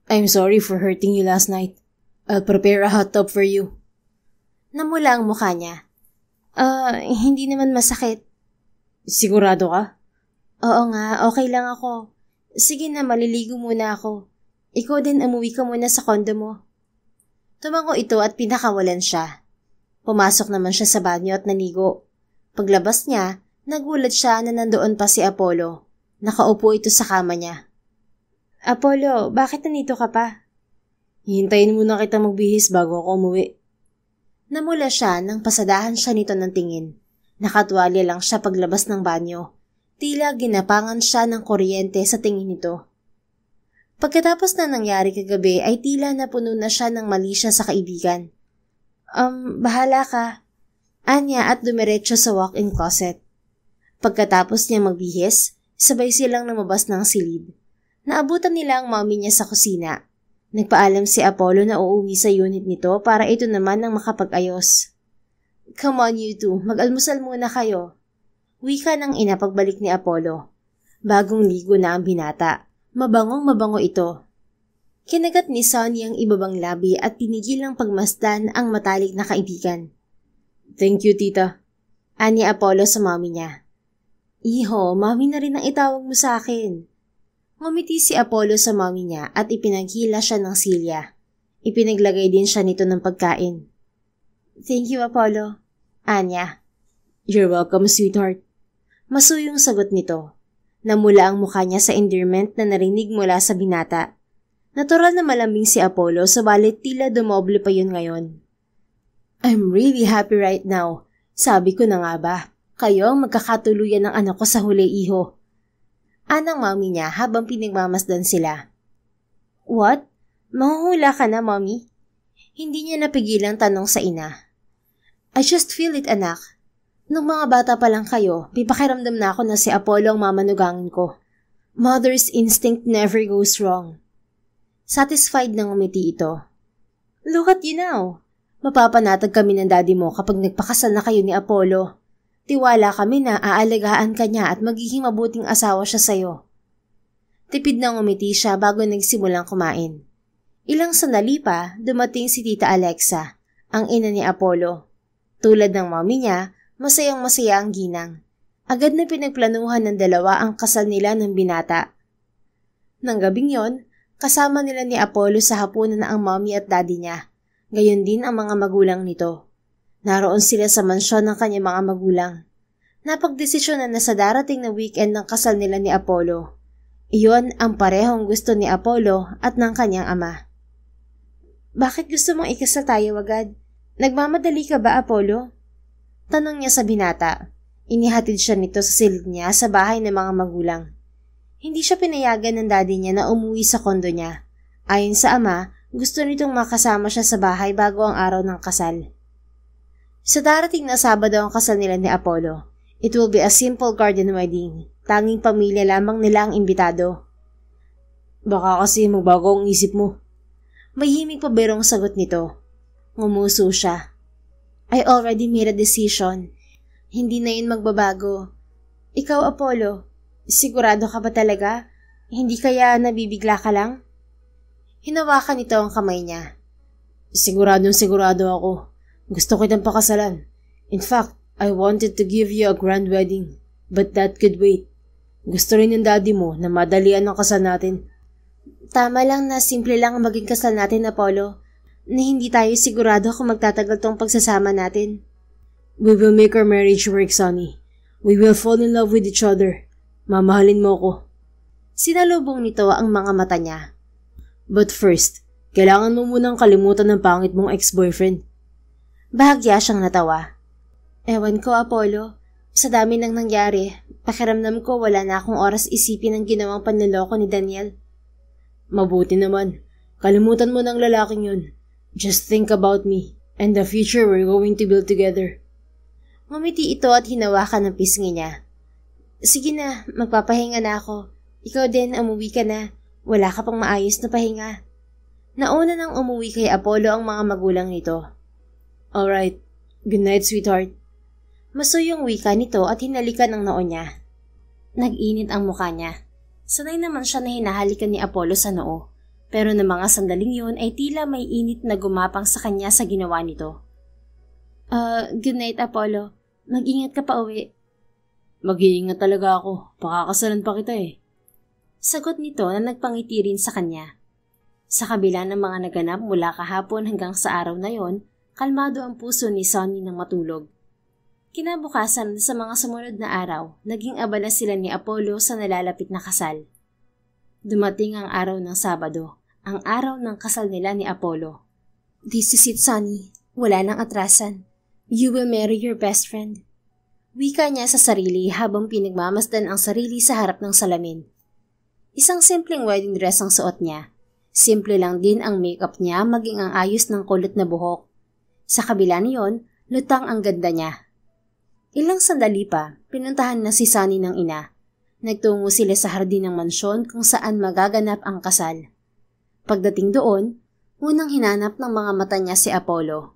Speaker 2: I'm sorry for hurting you last night. I'll prepare a hot tub for you.
Speaker 3: Namula ang mukha niya. Hindi naman masakit.
Speaker 2: Sigurado ka?
Speaker 3: Oo nga, okay lang ako. Sige na, maliligo muna ako. Ikaw din umuwi ka muna sa kondo mo. Tumango ito at pinakawalan siya. Pumasok naman siya sa banyo at naligo. Paglabas niya, nagulat siya na nandoon pa si Apollo. Nakaupo ito sa kama niya. Apollo, bakit nandito ka pa?
Speaker 2: Hihintayin muna kita magbihis bago ako umuwi.
Speaker 3: Namula siya nang pasadahan siya nito ng tingin. Nakatuwalya lang siya paglabas ng banyo. Tila ginapangan siya ng kuryente sa tingin nito. Pagkatapos na nangyari kagabi ay tila napuno na siya ng mali siya sa kaibigan. Bahala ka. Anya at dumiretso sa walk-in closet. Pagkatapos niya magbihis, sabay silang lumabas ng silid. Naabutan nila ang mommy niya sa kusina. Nagpaalam si Apollo na uuwi sa unit nito para ito naman ang makapag-ayos. Come on you two, mag-almusal muna kayo. Wika ng ina pagbalik ni Apollo. Bagong ligo na ang binata. Mabangong-mabango ito. Kinagat ni Sonny ang ibabang labi at pinigilang pagmasdan ang matalik na kaibigan.
Speaker 2: Thank you, tita.
Speaker 3: Ani Apollo sa mommy niya. Iho, mommy na rin ang itawag mo sa akin. Ngumiti si Apollo sa mommy niya at ipinaghila siya ng silya. Ipinaglagay din siya nito ng pagkain. Thank you, Apollo. Anya.
Speaker 2: You're welcome, sweetheart.
Speaker 3: Masuyong sagot nito. Namula ang mukha niya sa endearment na narinig mula sa binata. Natural na malambing si Apollo, subalit tila dumoble pa yun ngayon. I'm really happy right now. Sabi ko na nga ba, kayo ang magkakatuluyan ng anak ko sa huli, iho. Anang mommy niya habang pinagmamasdan sila. What? Mahuhula ka na, mommy? Hindi niya napigilang tanong sa ina. I just feel it, anak. Nung mga bata pa lang kayo, pipakiramdam na ako na si Apollo ang mamanugangin ko. Mother's instinct never goes wrong. Satisfied nang umiti ito. Look at you now. Mapapanatag kami ng daddy mo kapag nagpakasal na kayo ni Apollo. Tiwala kami na aalagaan ka niya at magiging mabuting asawa siya sa'yo. Tipid nang umiti siya bago nagsimulang kumain. Ilang sandali pa, dumating si Tita Alexa, ang ina ni Apollo. Tulad ng mommy niya, masayang-masaya ang ginang. Agad na pinagplanuhan ng dalawa ang kasal nila ng binata. Nang gabing yon, kasama nila ni Apollo sa hapunan na ang mommy at daddy niya. Gayon din ang mga magulang nito. Naroon sila sa mansyon ng kanyang mga magulang. Napagdesisyonan na sa darating na weekend ng kasal nila ni Apollo. Iyon ang parehong gusto ni Apollo at ng kanyang ama. Bakit gusto mong ikasal tayo agad? Nagmamadali ka ba, Apollo? Tanong niya sa binata. Inihatid siya nito sa silid niya sa bahay ng mga magulang. Hindi siya pinayagan ng daddy niya na umuwi sa kondo niya. Ayon sa ama, gusto nitong makasama siya sa bahay bago ang araw ng kasal. Sa darating na Sabado ang kasal nila ni Apollo. It will be a simple garden wedding. Tanging pamilya lamang nila ang imbitado. Baka kasi magbago ang isip mo. May himig pa berong sagot nito. Ngumuso siya. I already made a decision. Hindi na yun magbabago. Ikaw, Apollo, sigurado ka ba talaga? Hindi kaya nabibigla ka lang? Hinawakan nito ang kamay niya. Sigurado ako. Gusto kitang pakasalan. In fact, I wanted to give you a grand wedding, but that could wait. Gusto rin ng daddy mo na madalian ang kasal natin. Tama lang na simple lang ang maging kasal natin, Apollo, na hindi tayo sigurado kung magtatagal tong pagsasama natin. We will make our marriage work, Sonny. We will fall in love with each other. Mamahalin mo ko. Sinalubong nito ang mga mata niya. But first, kailangan mo munang kalimutan ng pangit mong ex-boyfriend. Bahagya siyang natawa. Ewan ko, Apollo. Sa dami nang nangyari, pakiramdam ko wala na akong oras isipin ang ginawang panloloko ni Daniel. Mabuti naman. Kalimutan mo ng lalaking yun. Just think about me and the future we're going to build together. Ngumiti ito at hinawakan ng pisngi niya. Sige na, magpapahinga na ako. Ikaw din, umuwi ka na. Wala ka pang maayos na pahinga. Nauna nang umuwi kay Apollo ang mga magulang nito. Alright. Good night, sweetheart. Masuyong wika nito at hinalikan ang noo niya. Nag-init ang mukha niya. Sanay naman siya na hinahalikan ni Apollo sa noo. Pero ng mga sandaling yun ay tila may init na gumapang sa kanya sa ginawa nito. Good night, Apollo. Mag-ingat ka pa uwi. Mag-iingat talaga ako. Pakakasalan pa kita eh. Sagot nito na nagpangiti rin sa kanya. Sa kabila ng mga naganap mula kahapon hanggang sa araw na yon, kalmado ang puso ni Sonny nang matulog. Kinabukasan sa mga sumunod na araw, naging abala sila ni Apollo sa nalalapit na kasal. Dumating ang araw ng Sabado, ang araw ng kasal nila ni Apollo. This is it, Sonny. Wala nang atrasan. You will marry your best friend. Wika niya sa sarili habang pinagmamasdan ang sarili sa harap ng salamin. Isang simpleng wedding dress ang suot niya. Simple lang din ang makeup niya maging ang ayos ng kulot na buhok. Sa kabila niyon, lutang ang ganda niya. Ilang sandali pa, pinuntahan na si Sonny ng ina. Nagtungo sila sa hardin ng mansyon kung saan magaganap ang kasal. Pagdating doon, unang hinanap ng mga mata niya si Apollo.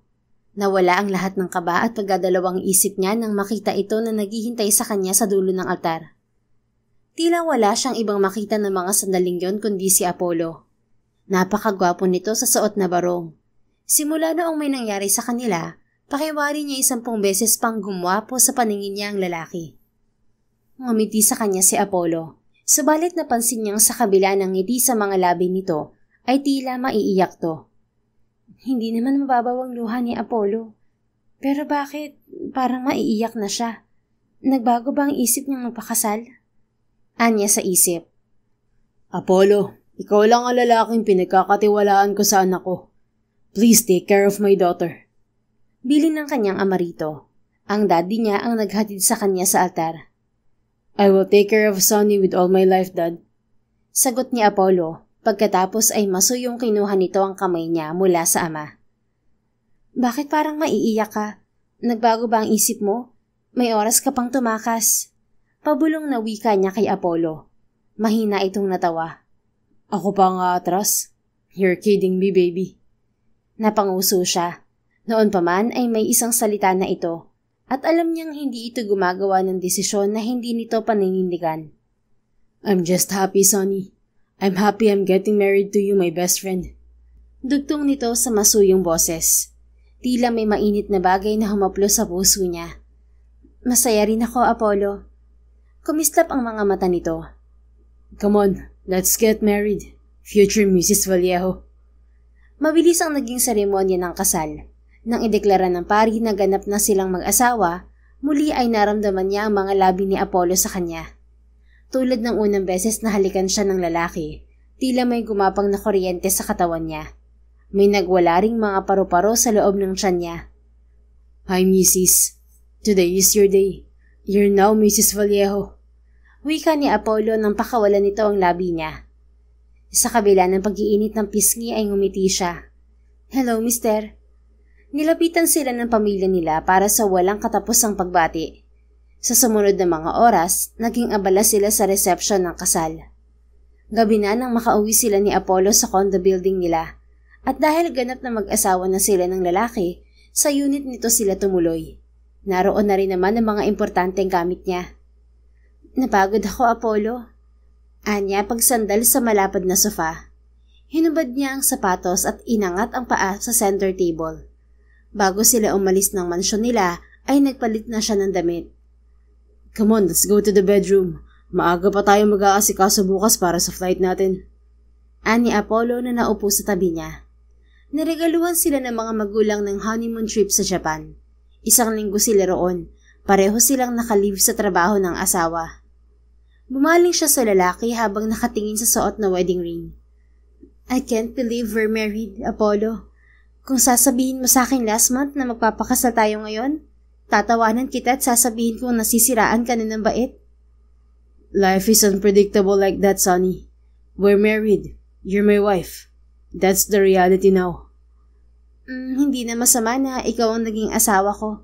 Speaker 3: Nawala ang lahat ng kaba at pagdadalawang isip niya nang makita ito na naghihintay sa kanya sa dulo ng altar. Tila wala siyang ibang makita ng mga sandaling yon kundi si Apollo. Napakagwapo nito sa suot na barong. Simula noong may nangyari sa kanila, pakiwari niya 10 beses pang gumwapo sa paningin niya ang lalaki. Ngumiti sa kanya si Apollo, subalit napansin niyang sa kabila ng ngiti sa mga labi nito ay tila maiiyak to. Hindi naman mababaw ang luha ni Apollo. Pero bakit parang maiiyak na siya? Nagbago ba ang isip niyang magpakasal? Anya sa isip. Apollo, ikaw lang ang lalaking pinagkakatiwalaan ko sa anak ko. Please take care of my daughter. Bilin ng kanyang ama rito. Ang daddy niya ang naghatid sa kanya sa altar. I will take care of Sonny with all my life, Dad. Sagot ni Apollo. Pagkatapos ay masuyong kinuha nito ang kamay niya mula sa ama. Bakit parang maiiyak ka? Nagbago ba ang isip mo? May oras ka pang tumakas. Pabulong na wika niya kay Apollo. Mahina itong natawa. Ako pa nga atras? You're kidding me, baby. Napanguso siya. Noon pa man ay may isang salita na ito. At alam niyang hindi ito gumagawa ng desisyon na hindi nito paninindigan. I'm just happy, Sonny. I'm happy I'm getting married to you, my best friend. Dugtong nito sa masuyong boses. Tila may mainit na bagay na humaplo sa puso niya. Masaya rin ako, Apollo. Kumislap ang mga mata nito.
Speaker 2: Come on, let's get married, future Mrs. Vallejo.
Speaker 3: Mabilis ang naging seremonya ng kasal. Nang ideklara ng pari na ganap na silang mag-asawa, muli ay naramdaman niya ang mga labi ni Apollo sa kanya. Tulad ng unang beses na halikan siya ng lalaki, tila may gumapang na kuryente sa katawan niya. May nagwala ring mga paru-paro sa loob ng tiyan niya.
Speaker 2: Hi, Mrs. Today is your day. You're now Mrs. Vallejo.
Speaker 3: Wika ni Apollo nang pakawalan nito ang labi niya. Sa kabila ng pag-iinit ng pisngi ay ngumiti siya. Hello, mister. Nilapitan sila ng pamilya nila para sa walang katapusang pagbati. Sa sumunod na mga oras, naging abala sila sa reception ng kasal. Gabi na nang makauwi sila ni Apollo sa condo building nila. At dahil ganap na mag-asawa na sila ng lalaki, sa unit nito sila tumuloy. Naroon na rin naman ang mga importanteng gamit niya. Napagod ako, Apollo. Anya pagsandal sa malapad na sofa. Hinubad niya ang sapatos at inangat ang paa sa center table. Bago sila umalis ng mansyon nila, ay nagpalit na siya ng damit.
Speaker 2: Come on, let's go to the bedroom. Maaga pa tayo mag-aasikaso bukas para sa flight natin.
Speaker 3: Ani Apollo na naupo sa tabi niya. Niregaluhan sila ng mga magulang ng honeymoon trip sa Japan. 1 linggo sila roon. Pareho silang nakalive sa trabaho ng asawa. Bumaling siya sa lalaki habang nakatingin sa suot na wedding ring. I can't believe we're married, Apollo. Kung sasabihin mo sa akin last month na magpapakasal tayo ngayon, tatawanan kita at sasabihin kong nasisiraan ka na ng bait.
Speaker 2: Life is unpredictable like that, Sonny. We're married. You're my wife. That's the reality now.
Speaker 3: Hindi na masama na ikaw ang naging asawa ko.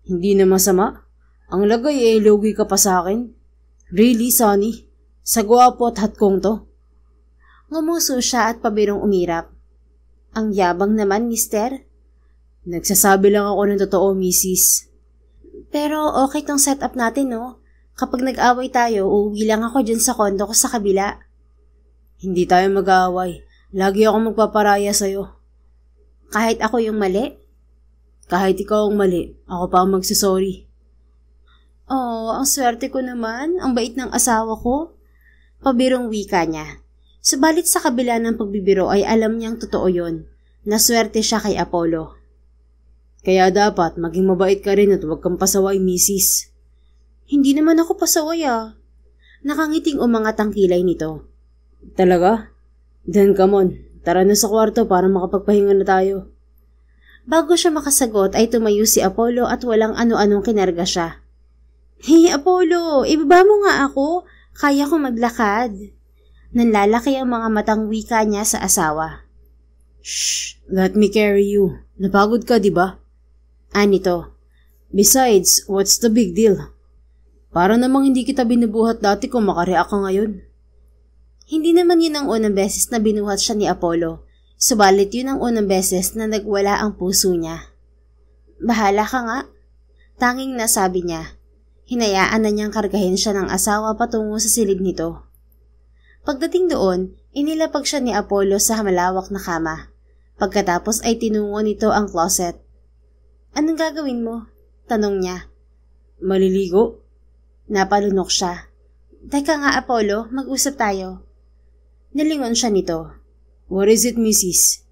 Speaker 2: Hindi na masama? Ang lagay lugi ka pa sa akin. Really, Sonny? Sa gwapo at hatkong to?
Speaker 3: Ngumuso siya at pabirong umirap. Ang yabang naman, mister.
Speaker 2: Nagsasabi lang ako ng totoo, Mrs.
Speaker 3: Pero okay tong setup natin, no? Kapag nag-away tayo, uuwi lang ako dyan sa kondo ko sa kabila.
Speaker 2: Hindi tayo mag-aaway. Lagi ako magpaparaya sa'yo.
Speaker 3: Kahit ako yung mali?
Speaker 2: Kahit ikaw ang mali, ako pa ang magsasorry.
Speaker 3: Oh, ang swerte ko naman. Ang bait ng asawa ko. Pabirong wika niya. Subalit sa kabila ng pagbibiro ay alam niyang totoo yon. Naswerte siya kay Apollo.
Speaker 2: Kaya dapat maging mabait ka rin at huwag kang pasaway, Mrs.
Speaker 3: Hindi naman ako pasaway ah. Nakangiting umangat ang kilay nito.
Speaker 2: Talaga? Then come on, tara na sa kwarto para makapagpahinga na tayo.
Speaker 3: Bago siya makasagot ay tumayo si Apollo at walang ano-anong kinarga siya. Hey Apollo, ibaba mo nga ako. Kaya kong maglakad. Nanlalaki ang mga matang wika niya sa asawa.
Speaker 2: Shh, let me carry you. Napagod ka, di ba?
Speaker 3: Anito.
Speaker 2: Besides, what's the big deal? Para namang hindi kita binubuhat dati kung makareact ka ngayon.
Speaker 3: Hindi naman yun ang unang beses na binuhat siya ni Apollo. Subalit yun ang unang beses na nagwala ang puso niya. Bahala ka nga. Tanging nasabi niya. Hinayaan na niyang kargahin siya ng asawa patungo sa silid nito. Pagdating doon, inilapag siya ni Apollo sa malawak na kama. Pagkatapos ay tinungo nito ang closet. Anong gagawin mo? Tanong niya.
Speaker 2: Maliligo?
Speaker 3: Napalunok siya. Teka nga Apollo, mag-usap tayo. Nalingon siya nito.
Speaker 2: What is it, Mrs.?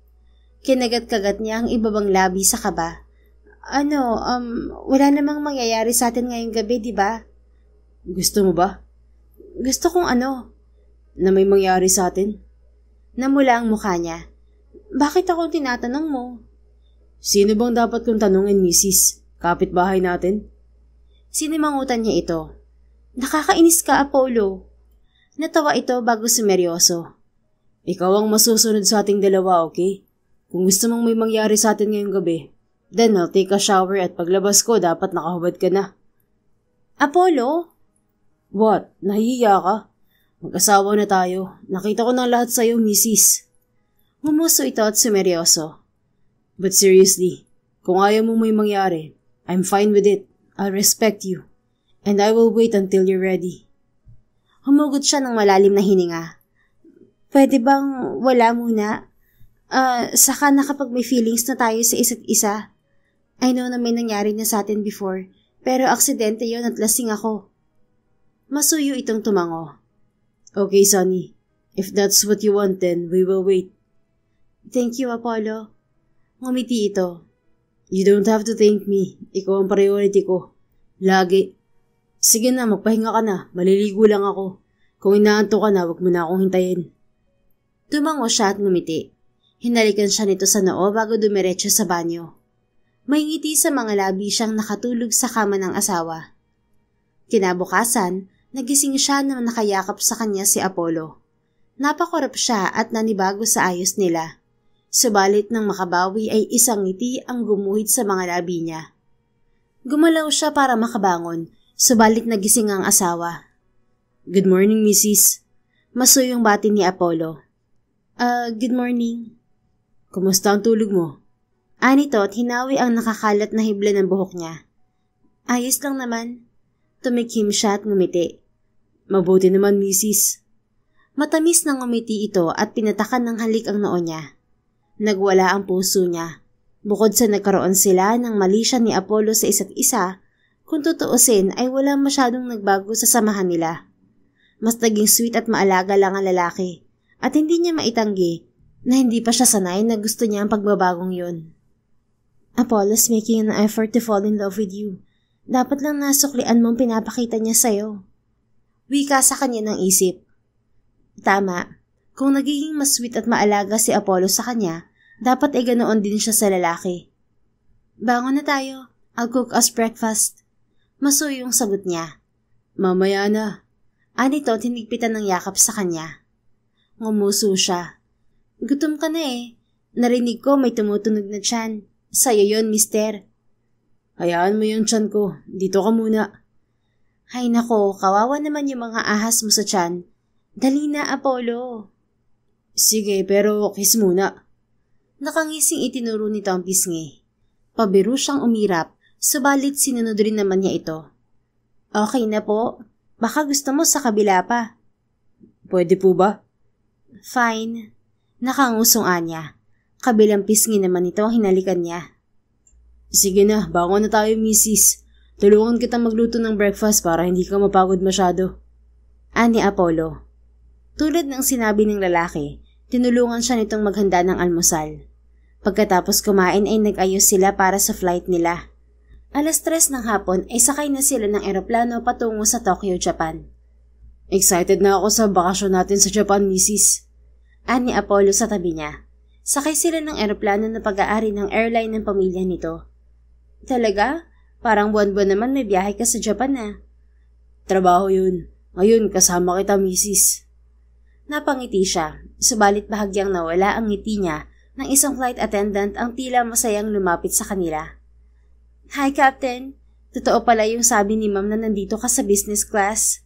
Speaker 3: Kinagat-kagat niya ang ibabang labi sa kaba. Wala namang mangyayari sa atin ngayong gabi, di ba?
Speaker 2: Gusto mo ba?
Speaker 3: Gusto kong
Speaker 2: Na may mangyari sa atin?
Speaker 3: Namula ang mukha niya. Bakit ako tinatanong mo?
Speaker 2: Sino bang dapat kong tanungin, Mrs.? Kapitbahay natin?
Speaker 3: Sinimangutan niya ito. Nakakainis ka, Apollo. Natawa ito bago sumeryoso.
Speaker 2: Ikaw ang masusunod sa ating dalawa, okay? Kung gusto mong may mangyari sa atin ngayong gabi, then I'll take a shower at paglabas ko dapat nakahubad ka na.
Speaker 3: Apollo?
Speaker 2: What? Nahihiya ka? Mag-asawa na tayo. Nakita ko ng lahat sa'yo, Mrs.
Speaker 3: Humuso ito at sumeryoso.
Speaker 2: But seriously, kung ayaw mong may mangyari, I'm fine with it. I'll respect you. And I will wait until you're ready.
Speaker 3: Humugot siya ng malalim na hininga. Pwede bang wala muna? Saka na kapag may feelings na tayo sa isa't isa. I know na may nangyari na sa atin before, pero aksidente yon at lasing ako. Masuyo itong tumango.
Speaker 2: Okay, Sunny. If that's what you want, then we will wait.
Speaker 3: Thank you, Apollo.
Speaker 2: Ngumiti ito. You don't have to thank me. Ikaw ang priority ko. Lagi. Sige na, magpahinga ka na. Maliligo lang ako. Kung inaanto ka na, wag mo na akong hintayin.
Speaker 3: Tumango siya at ngumiti. Hinalikan siya nito sa noo bago dumiretso sa banyo. May ngiti sa mga labi siyang nakatulog sa kama ng asawa. Kinabukasan, nagising siya na nakayakap sa kanya si Apollo. Napakurap siya at nanibago sa ayos nila. Subalit nang makabawi ay isang ngiti ang gumuhit sa mga labi niya. Gumalaw siya para makabangon, subalit nagising ang asawa.
Speaker 2: Good morning, Mrs.
Speaker 3: Masuyong bati ni Apollo. Good morning.
Speaker 2: Kumusta ang tulog mo?
Speaker 3: Anito at hinawi ang nakakalat na hibla ng buhok niya. Ayos lang naman. Tumikhim siya at ngumiti.
Speaker 2: Mabuti naman, Mrs.
Speaker 3: Matamis na ngumiti ito at pinatakan ng halik ang noo niya. Nagwala ang puso niya. Bukod sa nagkaroon sila ng mali siya ni Apollo sa isa't isa, kung tutuusin ay wala masyadong nagbago sa samahan nila. Mas naging sweet at maalaga lang ang lalaki at hindi niya maitanggi na hindi pa siya sanay na gusto niya ang pagbabagong yun. Apollo's making an effort to fall in love with you. Dapat lang nasuklian mong pinapakita niya sa'yo. Wika sa kanya ng isip. Tama, kung nagiging mas sweet at maalaga si Apollo sa kanya, dapat ay ganoon din siya sa lalaki. Bangon na tayo. I'll cook us breakfast. Masuyong sagot niya.
Speaker 2: Mamaya na.
Speaker 3: Anito tinigpitan ng yakap sa kanya. Ngumuso siya. Gutom ka na eh. Narinig ko may tumutunog na tiyan. Sa'yo yon, mister.
Speaker 2: Hayaan mo yung tiyan ko. Dito ka muna.
Speaker 3: Hay nako, kawawa naman yung mga ahas mo sa tiyan. Dali na, Apollo.
Speaker 2: Sige, pero kiss muna.
Speaker 3: Nakangising itinuro nito ang pisngi. Pabiro siyang umirap, subalit sinunod rin naman niya ito. Okay na po. Baka gusto mo sa kabila pa.
Speaker 2: Pwede po ba?
Speaker 3: Fine. Nakangusong Anya. Kabilang pisngi naman ito ang hinalikan niya.
Speaker 2: Sige na, bangon na tayo, Mrs. Tulungan kita magluto ng breakfast para hindi ka mapagod masyado.
Speaker 3: Ani Apollo. Tulad ng sinabi ng lalaki, tinulungan siya nitong maghanda ng almusal. Pagkatapos kumain ay nag-ayos sila para sa flight nila. 3:00 ng hapon ay sakay na sila ng eroplano patungo sa Tokyo, Japan.
Speaker 2: Excited na ako sa bakasyon natin sa Japan, Mrs.
Speaker 3: Ani Apollo sa tabi niya. Sakay sila ng eroplano na pag-aari ng airline ng pamilya nito. Talaga? Parang buwan-buwan naman may biyahe ka sa Japan na.
Speaker 2: Trabaho yun. Ngayon kasama kita, Mrs.
Speaker 3: Napangiti siya, subalit bahagyang nawala ang ngiti niya nang isang flight attendant ang tila masayang lumapit sa kanila. Hi, Captain. Totoo pala yung sabi ni Ma'am na nandito ka sa business class.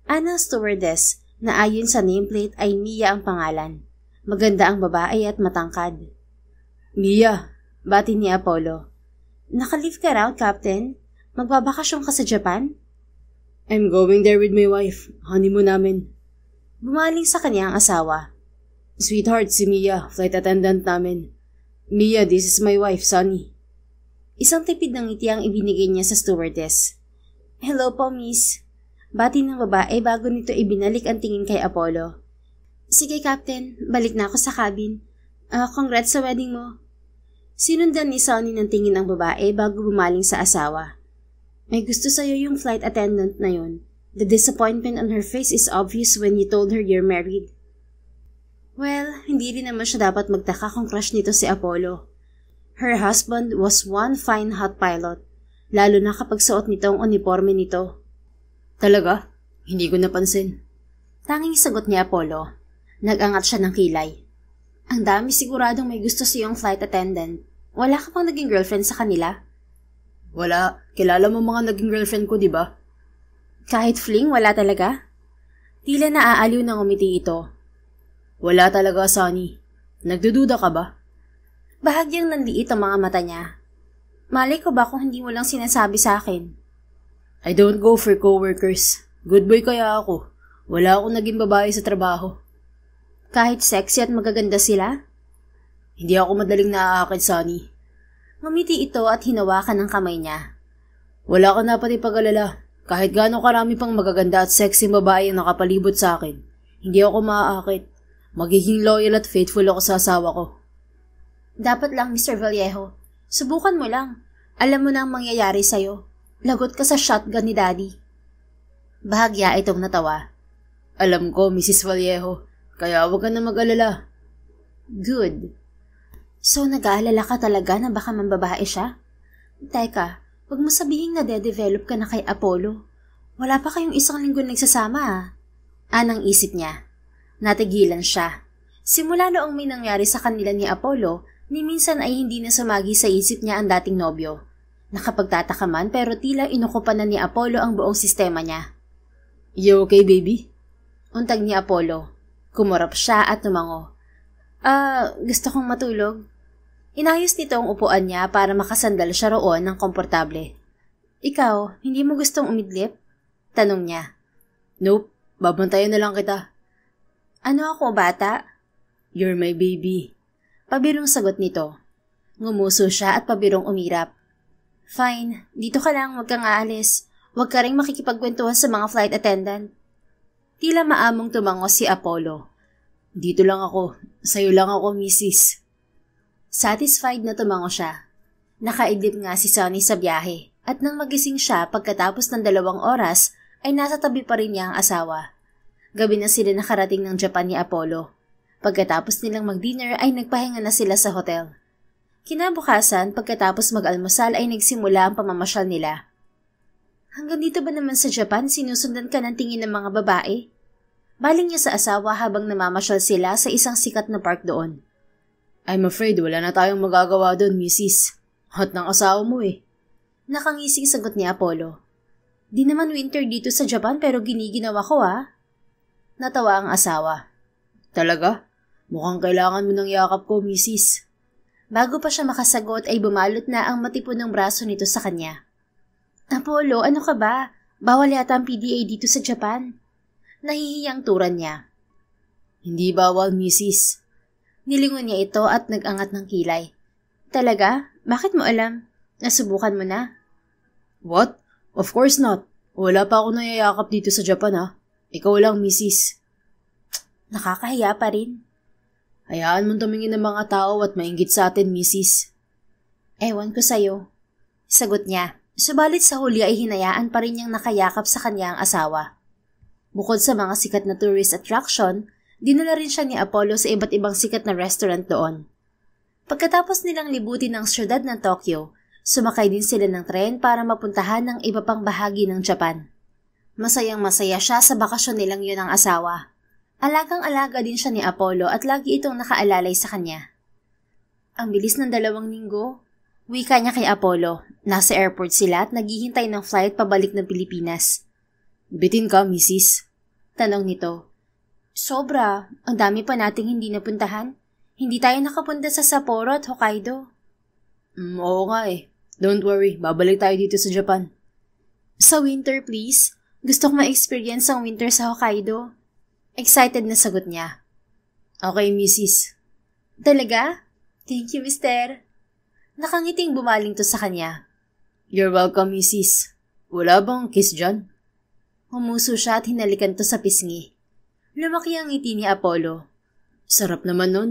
Speaker 3: Anang stewardess na ayon sa nameplate ay Mia ang pangalan. Maganda ang babae at matangkad.
Speaker 2: Mia,
Speaker 3: bati ni Apollo. Naka-leave ka raw, Captain? Magbabakasyon ka sa Japan?
Speaker 2: I'm going there with my wife. Honeymoon namin.
Speaker 3: Bumaling sa kanya ang asawa.
Speaker 2: Sweetheart, si Mia, flight attendant namin. Mia, this is my wife, Sunny.
Speaker 3: Isang tipid ng ngiti ang ibinigay niya sa stewardess. Hello po, miss. Bati ng babae bago nito ibinalik ang tingin kay Apollo. Sige, Captain. Balik na ako sa cabin. Congrats sa wedding mo. Sinundan ni Sunny ng tingin ng babae bago bumaling sa asawa. May gusto sa'yo yung flight attendant na yun. The disappointment on her face is obvious when you told her you're married. Well, hindi rin naman siya dapat magtaka kung crush nito si Apollo. Her husband was one fine hot pilot, lalo na kapag suot nito ang uniforme nito.
Speaker 2: Talaga? Hindi ko napansin.
Speaker 3: Tanging sagot ni Apollo. Nag-angat siya ng kilay. Ang dami siguradong may gusto siyang flight attendant. Wala ka pang naging girlfriend sa kanila?
Speaker 2: Wala. Kilala mo mga naging girlfriend ko, di ba?
Speaker 3: Kahit fling, wala talaga? Tila naaaliw ng umiti ito.
Speaker 2: Wala talaga, Sunny. Nagdududa ka ba?
Speaker 3: Bahagyang nanliit ang mga mata niya. Malay ko ba kung hindi mo lang sinasabi sa akin?
Speaker 2: I don't go for coworkers. Good boy kaya ako. Wala akong naging babae sa trabaho.
Speaker 3: Kahit sexy at magaganda sila?
Speaker 2: Hindi ako madaling naaakit, Sunny.
Speaker 3: Ngumiti ito at hinawakan ng kamay niya.
Speaker 2: Wala ka na pati pag-alala. Kahit gaano karami pang magaganda at sexy babae ang nakapalibot sa akin, hindi ako maaakit. Magiging loyal at faithful ako sa asawa ko.
Speaker 3: Dapat lang, Mr. Vallejo. Subukan mo lang. Alam mo na ang mangyayari sa'yo. Lagot ka sa shotgun ni Daddy. Bahagya itong natawa.
Speaker 2: Alam ko, Mrs. Vallejo. Kaya huwag ka na mag-alala.
Speaker 3: Good. So, nag-aalala ka talaga na baka mambabae siya? Teka, huwag mo sabihin na de-develop ka na kay Apollo. Wala pa kayong isang linggo nagsasama ah. Anang isip niya. Natigilan siya. Simula noong may nangyari sa kanila ni Apollo, ni minsan ay hindi na sumagi sa isip niya ang dating nobyo. Nakapagtataka man pero tila inukupan na ni Apollo ang buong sistema niya.
Speaker 2: You okay, baby?
Speaker 3: Untag ni Apollo. Kumurap siya at tumango. Gusto kong matulog. Inayos nito ang upuan niya para makasandal siya roon ng komportable. Ikaw, hindi mo gustong umidlip? Tanong niya.
Speaker 2: Nope, babantayan na lang kita.
Speaker 3: Ano ako, bata?
Speaker 2: You're my baby.
Speaker 3: Pabirong sagot nito. Ngumuso siya at pabirong umirap. Fine, dito ka lang, huwag kang aalis. Huwag ka ring makikipagkwentuhan sa mga flight attendant. Tila maamong tumango si Apollo.
Speaker 2: Dito lang ako. Sa'yo lang ako, Mrs.
Speaker 3: Satisfied na tumango siya. Nakaidlip nga si Sonny sa biyahe at nang magising siya pagkatapos ng 2 oras ay nasa tabi pa rin niya ang asawa. Gabi na sila nakarating ng Japan ni Apollo. Pagkatapos nilang mag-dinner ay nagpahinga na sila sa hotel. Kinabukasan, pagkatapos mag-almusal ay nagsimula ang pamamasyal nila. Hanggang dito ba naman sa Japan sinusundan ka ng tingin ng mga babae? Baling niya sa asawa habang namamasyal sila sa isang sikat na park doon.
Speaker 2: I'm afraid wala na tayong magagawa doon, Mrs. Hot ng asawa mo eh.
Speaker 3: Nakangising sagot ni Apollo. Di naman winter dito sa Japan pero giniginawa ko ah. Natawa ang asawa.
Speaker 2: Talaga? Mukhang kailangan mo ng yakap ko, Mrs.
Speaker 3: Bago pa siya makasagot ay bumalot na ang matipunong braso nito sa kanya. Apollo, ano ka ba? Bawal yata ang PDA dito sa Japan. Nahihiyang turan niya.
Speaker 2: Hindi bawal, Mrs.
Speaker 3: Nilingon niya ito at nag-angat ng kilay. Talaga? Bakit mo alam? Nasubukan mo na?
Speaker 2: What? Of course not. Wala pa ako nayayakap dito sa Japan ha. Ikaw lang, Mrs.
Speaker 3: Nakakahiya pa rin.
Speaker 2: Hayaan mong tumingin ng mga tao at mainggit sa atin, Mrs.
Speaker 3: Ewan ko sa'yo. Sagot niya. Subalit sa huli ay hinayaan pa rin niyang nakayakap sa kanya ang asawa. Bukod sa mga sikat na tourist attraction, dinala rin siya ni Apollo sa iba't ibang sikat na restaurant doon. Pagkatapos nilang libutin ang siyudad ng Tokyo, sumakay din sila ng tren para mapuntahan ng iba pang bahagi ng Japan. Masayang-masaya siya sa bakasyon nilang yun ang asawa. Alagang-alaga din siya ni Apollo at lagi itong nakaalalay sa kanya. Ang bilis ng 2 linggo. Wika niya kay Apollo. Nasa airport sila at naghihintay ng flight pabalik ng Pilipinas.
Speaker 2: Bitin ka, Mrs.
Speaker 3: Tanong nito. Sobra. Ang dami pa nating hindi napuntahan. Hindi tayo nakapunta sa Sapporo at Hokkaido.
Speaker 2: Oo nga eh. Don't worry, babalik tayo dito sa Japan.
Speaker 3: Sa winter, please. Gusto ko ma-experience ang winter sa Hokkaido. Excited na sagot niya.
Speaker 2: Okay, Mrs.
Speaker 3: Talaga? Thank you, mister. Nakangiting bumaling to sa kanya.
Speaker 2: You're welcome, Mrs. Wala bang kiss dyan?
Speaker 3: Humuso siya at hinalikan to sa pisngi. Lumaki ang ngiti ni Apollo.
Speaker 2: Sarap naman nun.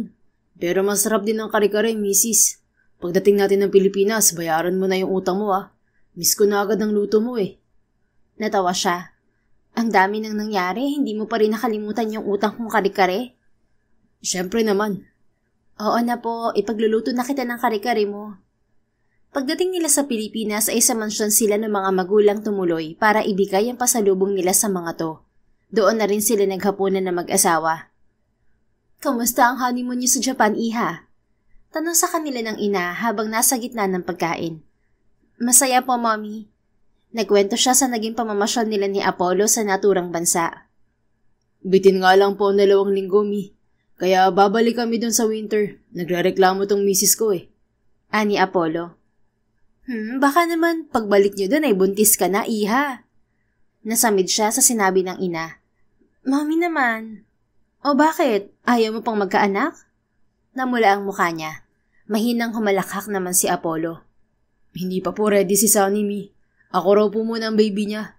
Speaker 2: Pero masarap din ang kare-kare, Mrs. Pagdating natin ng Pilipinas, bayaran mo na yung utang mo ah. Miss ko na agad ang luto mo eh.
Speaker 3: Natawa siya. Ang dami nang nangyari, hindi mo pa rin nakalimutan yung utang kong kare-kare?
Speaker 2: Siyempre naman.
Speaker 3: Oo na po, ipagluluto na kita ng kare-kare mo. Pagdating nila sa Pilipinas ay sa mansyon sila ng mga magulang tumuloy para ibigay ang pasalubong nila sa mga to. Doon na rin sila naghapunan na mag-asawa. Kamusta ang honeymoon niyo sa Japan, Iha? Tanong sa kanila ng ina habang nasa gitna ng pagkain. Masaya po, Mommy. Nagkwento siya sa naging pamamasyal nila ni Apollo sa naturang bansa.
Speaker 2: Bitin nga lang po 2 linggo, Mi. Kaya babalik kami dun sa winter. Nagrereklamo tong misis ko eh.
Speaker 3: Ani Apollo. Baka naman pagbalik niyo dun ay buntis ka na, Iha. Nasamid siya sa sinabi ng ina. Mami naman. O bakit? Ayaw mo pang magkaanak? Namula ang mukha niya. Mahinang humalakhak naman si Apollo.
Speaker 2: Hindi pa po ready si Sunny, Mi. Ako raw po muna ang baby niya.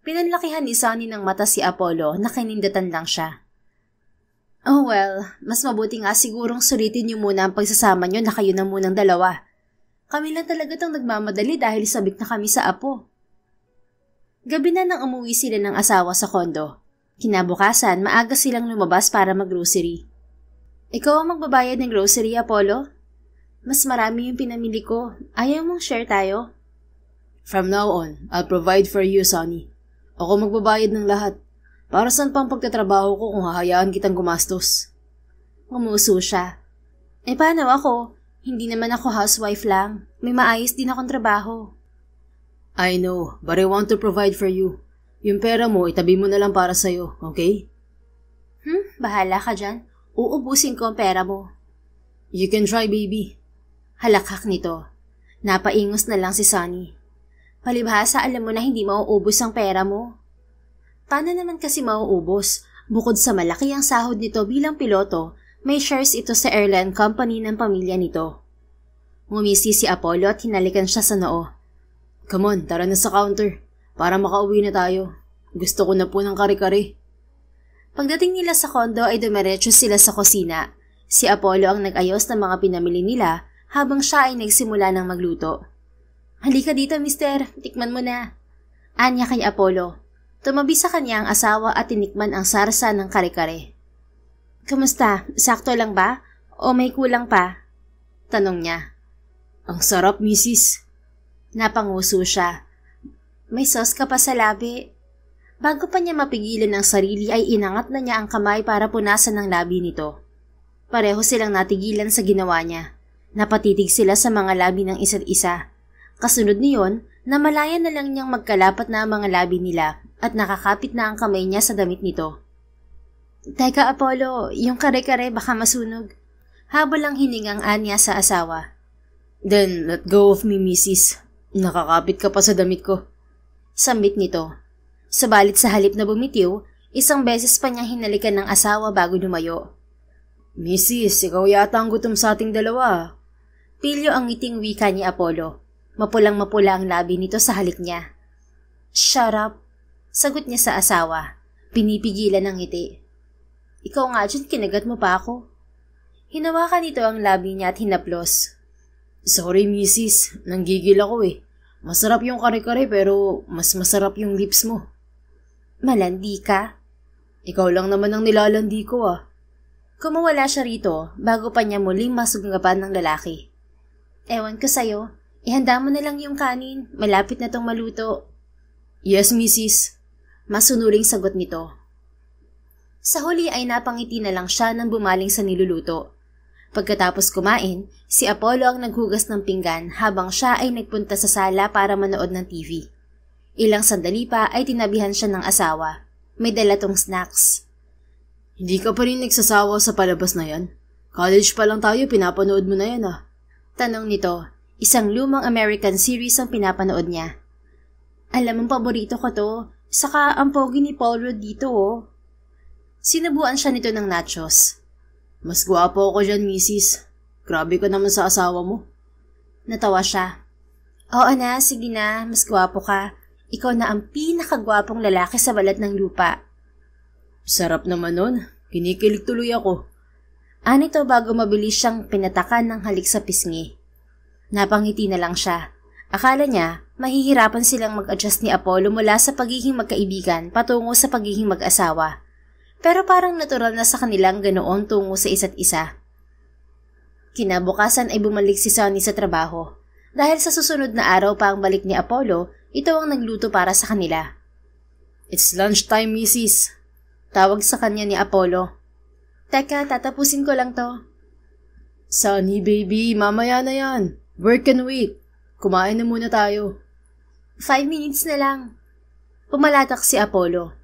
Speaker 3: Pinanlakihan ni Sunny ng mata si Apollo na kinindatan lang siya. Oh well, mas mabuti nga sigurong sulitin niyo muna ang pagsasama niyo na kayo na munang dalawa. Kami lang talaga tong nagmamadali dahil sabik na kami sa apo. Gabi na nang umuwi sila ng asawa sa kondo. Kinabukasan, maaga silang lumabas para mag-grocery. Ikaw ang magbabayad ng grocery, Apollo? Mas marami yung pinamili ko. Ayaw mong share tayo?
Speaker 2: From now on, I'll provide for you, Sunny. Ako magbabayad ng lahat. Para saan pang pagtatrabaho ko kung hahayaan kitang gumastos?
Speaker 3: Ngumuso siya. Paano ako? Hindi naman ako housewife lang. May maayos din akong trabaho.
Speaker 2: I know, but I want to provide for you. Yung pera mo, itabi mo na lang para sa'yo, okay?
Speaker 3: Bahala ka dyan. Uubusin ko ang pera mo.
Speaker 2: You can try, baby.
Speaker 3: Halakhak nito. Napaingos na lang si Sunny. Palibhasa, alam mo na hindi mauubos ang pera mo. Paano naman kasi mauubos? Bukod sa malaki ang sahod nito bilang piloto, may shares ito sa airline company ng pamilya nito. Ngumisi si Apollo at hinalikan siya sa noo.
Speaker 2: Come on, tara na sa counter. Para makauwi na tayo. Gusto ko na po ng kare-kare.
Speaker 3: Pagdating nila sa kondo ay dumiretso sila sa kusina. Si Apollo ang nag-ayos ng mga pinamili nila habang siya ay nagsimula ng magluto. Halika dito, mister. Tikman mo na. Anya kay Apollo. Tumabi sa kanya ang asawa at tinikman ang sarsa ng kare-kare. Kamusta? Sakto lang ba? O may kulang pa? Tanong niya.
Speaker 2: Ang sarap, misis.
Speaker 3: Napanguso siya. May sauce ka pa sa labi. Bago pa niya mapigilan ang sarili ay inangat na niya ang kamay para punasan ang labi nito. Pareho silang natigilan sa ginawa niya. Napatitig sila sa mga labi ng isa't isa. Kasunod niyon, namalayan na lang niyang magkalapat na ang mga labi nila at nakakapit na ang kamay niya sa damit nito. Teka Apollo, yung kare-kare baka masunog. Habol ang hiningang anya sa asawa.
Speaker 2: Then, let go of me, misis. Nakakapit ka pa sa damit ko.
Speaker 3: Sambit nito. Subalit sa halip na bumitiw, isang beses pa niya hinalikan ng asawa bago lumayo.
Speaker 2: Misis, ikaw yata ang gutom sa ating dalawa.
Speaker 3: Pilyo ang ngiting wika ni Apollo. Mapulang-mapula ang labi nito sa halik niya. Shut up, sagot niya sa asawa. Pinipigilan ng ngiti. Ikaw nga dyan, kinagat mo pa ako. Hinawakan nito ang labi niya at hinaplos.
Speaker 2: Sorry, misis. Nanggigil ako eh. Masarap yung kare-kare pero mas masarap yung lips mo.
Speaker 3: Malandi ka?
Speaker 2: Ikaw lang naman ang nilalandi ko ah.
Speaker 3: Kumawala siya rito bago pa niya muling masugnapan ng lalaki. Ewan ko sa'yo. Ihanda mo na lang yung kanin. Malapit na tong maluto.
Speaker 2: Yes, misis.
Speaker 3: Masunuring sagot nito. Sa huli ay napangiti na lang siya nang bumaling sa niluluto. Pagkatapos kumain, si Apollo ang naghugas ng pinggan habang siya ay nagpunta sa sala para manood ng TV. Ilang sandali pa ay tinabihan siya ng asawa. May dala tong snacks.
Speaker 2: Hindi ka pa rin nagsasawa sa palabas na yan? College pa lang tayo, pinapanood mo na yan ah.
Speaker 3: Tanong nito, isang lumang American series ang pinapanood niya. Alam mong paborito ko to, saka ang pogi ni Paul Rudd dito oh. Sinubuan siya nito ng nachos.
Speaker 2: Mas gwapo ako dyan, misis. Grabe ka naman sa asawa mo.
Speaker 3: Natawa siya. Oo na, sige na, mas gwapo ka. Ikaw na ang pinakagwapong lalaki sa balat ng lupa.
Speaker 2: Sarap naman nun. Kinikilig tuloy ako.
Speaker 3: Anito bago mabilis siyang pinatakan ng halik sa pisngi. Napangiti na lang siya. Akala niya, mahihirapan silang mag-adjust ni Apollo mula sa pagiging magkaibigan patungo sa pagiging mag-asawa. Pero parang natural na sa kanilang ganoon tungo sa isa't isa. Kinabukasan ay bumalik si Sunny sa trabaho. Dahil sa susunod na araw pa ang balik ni Apollo, ito ang nagluto para sa kanila.
Speaker 2: It's lunchtime, misis.
Speaker 3: Tawag sa kanya ni Apollo. Teka, tatapusin ko lang to.
Speaker 2: Sunny baby, mamaya na yan. Work can wait. Kumain na muna tayo.
Speaker 3: 5 minutes na lang. Pumalatak si Apollo.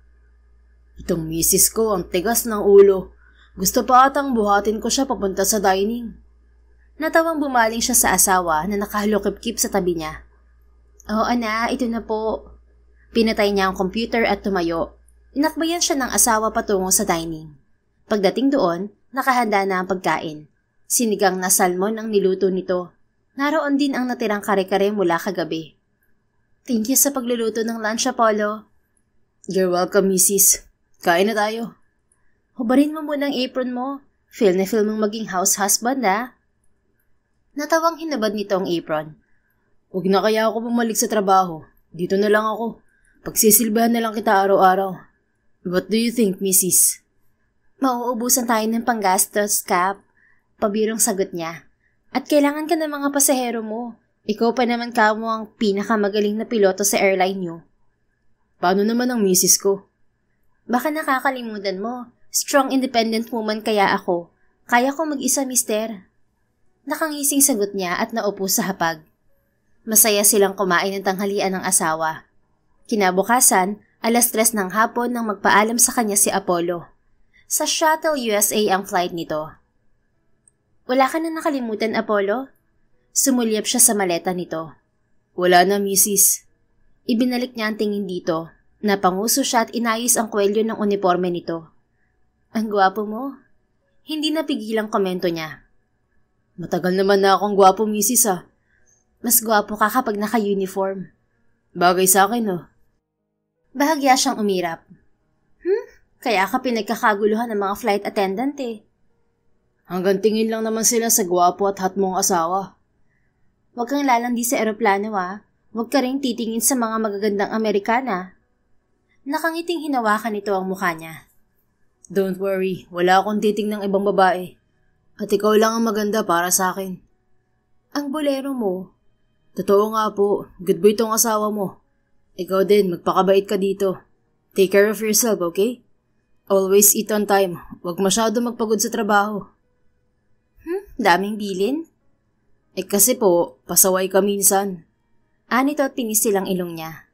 Speaker 2: Itong misis ko ang tigas ng ulo. Gusto pa atang buhatin ko siya papunta sa dining.
Speaker 3: Natawang bumaling siya sa asawa na nakahalokip-kip sa tabi niya. Oo na, ito na po. Pinatay niya ang computer at tumayo. Inakbayan siya ng asawa patungo sa dining. Pagdating doon, nakahanda na ang pagkain. Sinigang na salmon ang niluto nito. Naroon din ang natirang kare-kare mula kagabi. Thank you sa pagluluto ng lunch, Apollo.
Speaker 2: You're welcome, Mrs. Kain na tayo.
Speaker 3: Hubarin mo muna ang apron mo. Feel na feel mong maging house husband, ah. Natawang hinabad nito ang apron.
Speaker 2: Huwag na kaya ako bumalik sa trabaho. Dito na lang ako. Pagsisilbahan na lang kita araw-araw. What do you think, Mrs.?
Speaker 3: Mauubusan tayo ng panggastos, Cap. Pabirong sagot niya. At kailangan ka ng mga pasahero mo. Ikaw pa naman kamo ang pinakamagaling na piloto sa airline niyo.
Speaker 2: Paano naman ang misis ko?
Speaker 3: Baka nakakalimutan mo. Strong independent woman kaya ako. Kaya ko mag-isa, mister. Nakangising sagot niya at naupo sa hapag. Masaya silang kumain ng tanghalian ng asawa. Kinabukasan, 3:00 ng hapon nang magpaalam sa kanya si Apollo. Sa Shuttle USA ang flight nito. Wala ka na nakalimutan, Apollo? Sumulyap siya sa maleta nito.
Speaker 2: Wala na, Mrs.
Speaker 3: Ibinalik niya ang tingin dito. Napanguso siya at inayos ang kwelyo ng uniforme nito. Ang gwapo mo. Hindi napigilang komento niya.
Speaker 2: Matagal naman na akong gwapo, Mrs. ah.
Speaker 3: Mas gwapo ka kapag naka-uniform.
Speaker 2: Bagay sa akin, oh.
Speaker 3: Bahagya siyang umirap. Kaya ka pinagkakaguluhan ng mga flight attendant eh.
Speaker 2: Hanggang tingin lang naman sila sa gwapo at hot mong asawa.
Speaker 3: Huwag kang lalandi sa eroplano ah. Huwag ka rin titingin sa mga magagandang Amerikana. Nakangiting hinawakan nito ang mukha niya.
Speaker 2: Don't worry, wala akong titingnang ibang babae. At ikaw lang ang maganda para sa akin.
Speaker 3: Ang bolero mo.
Speaker 2: Totoo nga po, good boy tong asawa mo. Ikaw din, magpakabait ka dito. Take care of yourself, okay? Always eat on time. Huwag masyado magpagod sa trabaho.
Speaker 3: Daming bilin?
Speaker 2: Kasi po, pasaway ka minsan.
Speaker 3: Nito at pinisilang ilong niya.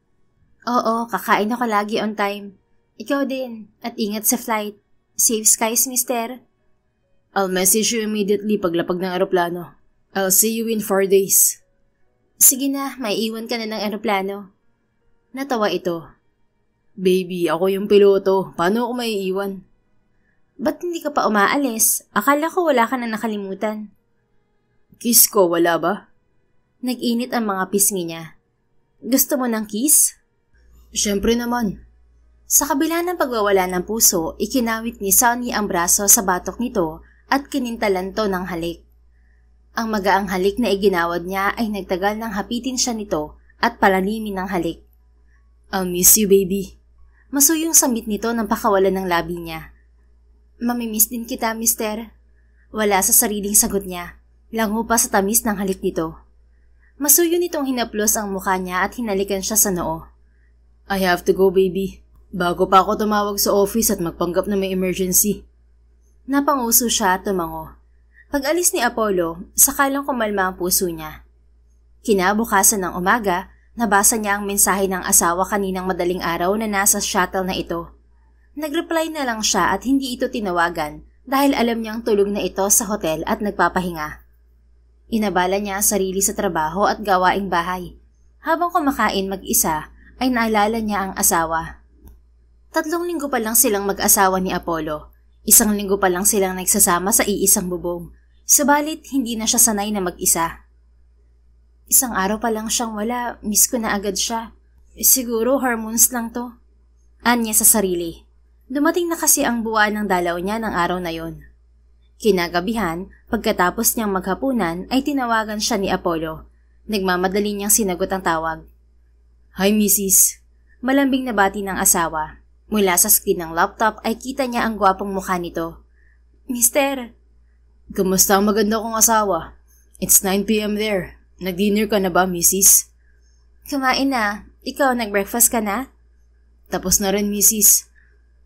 Speaker 3: Oo, kakain ako lagi on time. Ikaw din, at ingat sa flight. Safe skies, mister.
Speaker 2: I'll message you immediately paglapag ng eroplano. I'll see you in 4 days.
Speaker 3: Sige na, may iwan ka na ng eroplano. Natawa ito.
Speaker 2: Baby, ako yung piloto. Paano ako maiiwan?
Speaker 3: Ba't hindi ka pa umaalis? Akala ko wala ka na nakalimutan.
Speaker 2: Kiss ko, wala ba?
Speaker 3: Nag-init ang mga pisngi niya. Gusto mo ng kiss?
Speaker 2: Siyempre naman.
Speaker 3: Sa kabila ng pagwawala ng puso, ikinawit ni Sonny ang braso sa batok nito at kinintalan to ng halik. Ang magaang halik na iginawad niya ay nagtagal nang hapitin siya nito at palalimin ng halik.
Speaker 2: I'll miss you, baby.
Speaker 3: Masuyong samit nito nang pakawalan ng labi niya. Mamimiss din kita, mister. Wala sa sariling sagot niya. Lango pa sa tamis ng halik nito. Masuyo nitong hinaplos ang mukha niya at hinalikan siya sa noo.
Speaker 2: I have to go, baby. Bago pa ako tumawag sa office at magpanggap na may emergency.
Speaker 3: Napanguso siya at tumango. Pag-alis ni Apollo, sakalang kumalma ang puso niya. Kinabukasan ng umaga, nabasa niya ang mensahe ng asawa kaninang madaling araw na nasa shuttle na ito. Nag-reply na lang siya at hindi ito tinawagan dahil alam niyang tulog na ito sa hotel at nagpapahinga. Inabala niya ang sarili sa trabaho at gawaing bahay. Habang kumakain mag-isa, ay naalala niya ang asawa. 3 linggo pa lang silang mag-asawa ni Apollo. 1 linggo pa lang silang nagsasama sa iisang bubong. Subalit, hindi na siya sanay na mag-isa. 1 araw pa lang siyang wala, miss ko na agad siya. Siguro hormones lang to. Anya sa sarili. Dumating na kasi ang buwan ng dalaw niya ng araw na yon. Kinagabihan, pagkatapos niyang maghapunan ay tinawagan siya ni Apollo. Nagmamadali niyang sinagot ang tawag.
Speaker 2: Hi, Mrs.
Speaker 3: Malambing na bati ng asawa. Mula sa screen ng laptop ay kita niya ang gwapong mukha nito. Mister.
Speaker 2: Kamusta ang maganda kong asawa? It's 9 p.m. there. Nag-dinner ka na ba, Mrs.?
Speaker 3: Kumain na. Ikaw, nag-breakfast ka na?
Speaker 2: Tapos na rin, Mrs.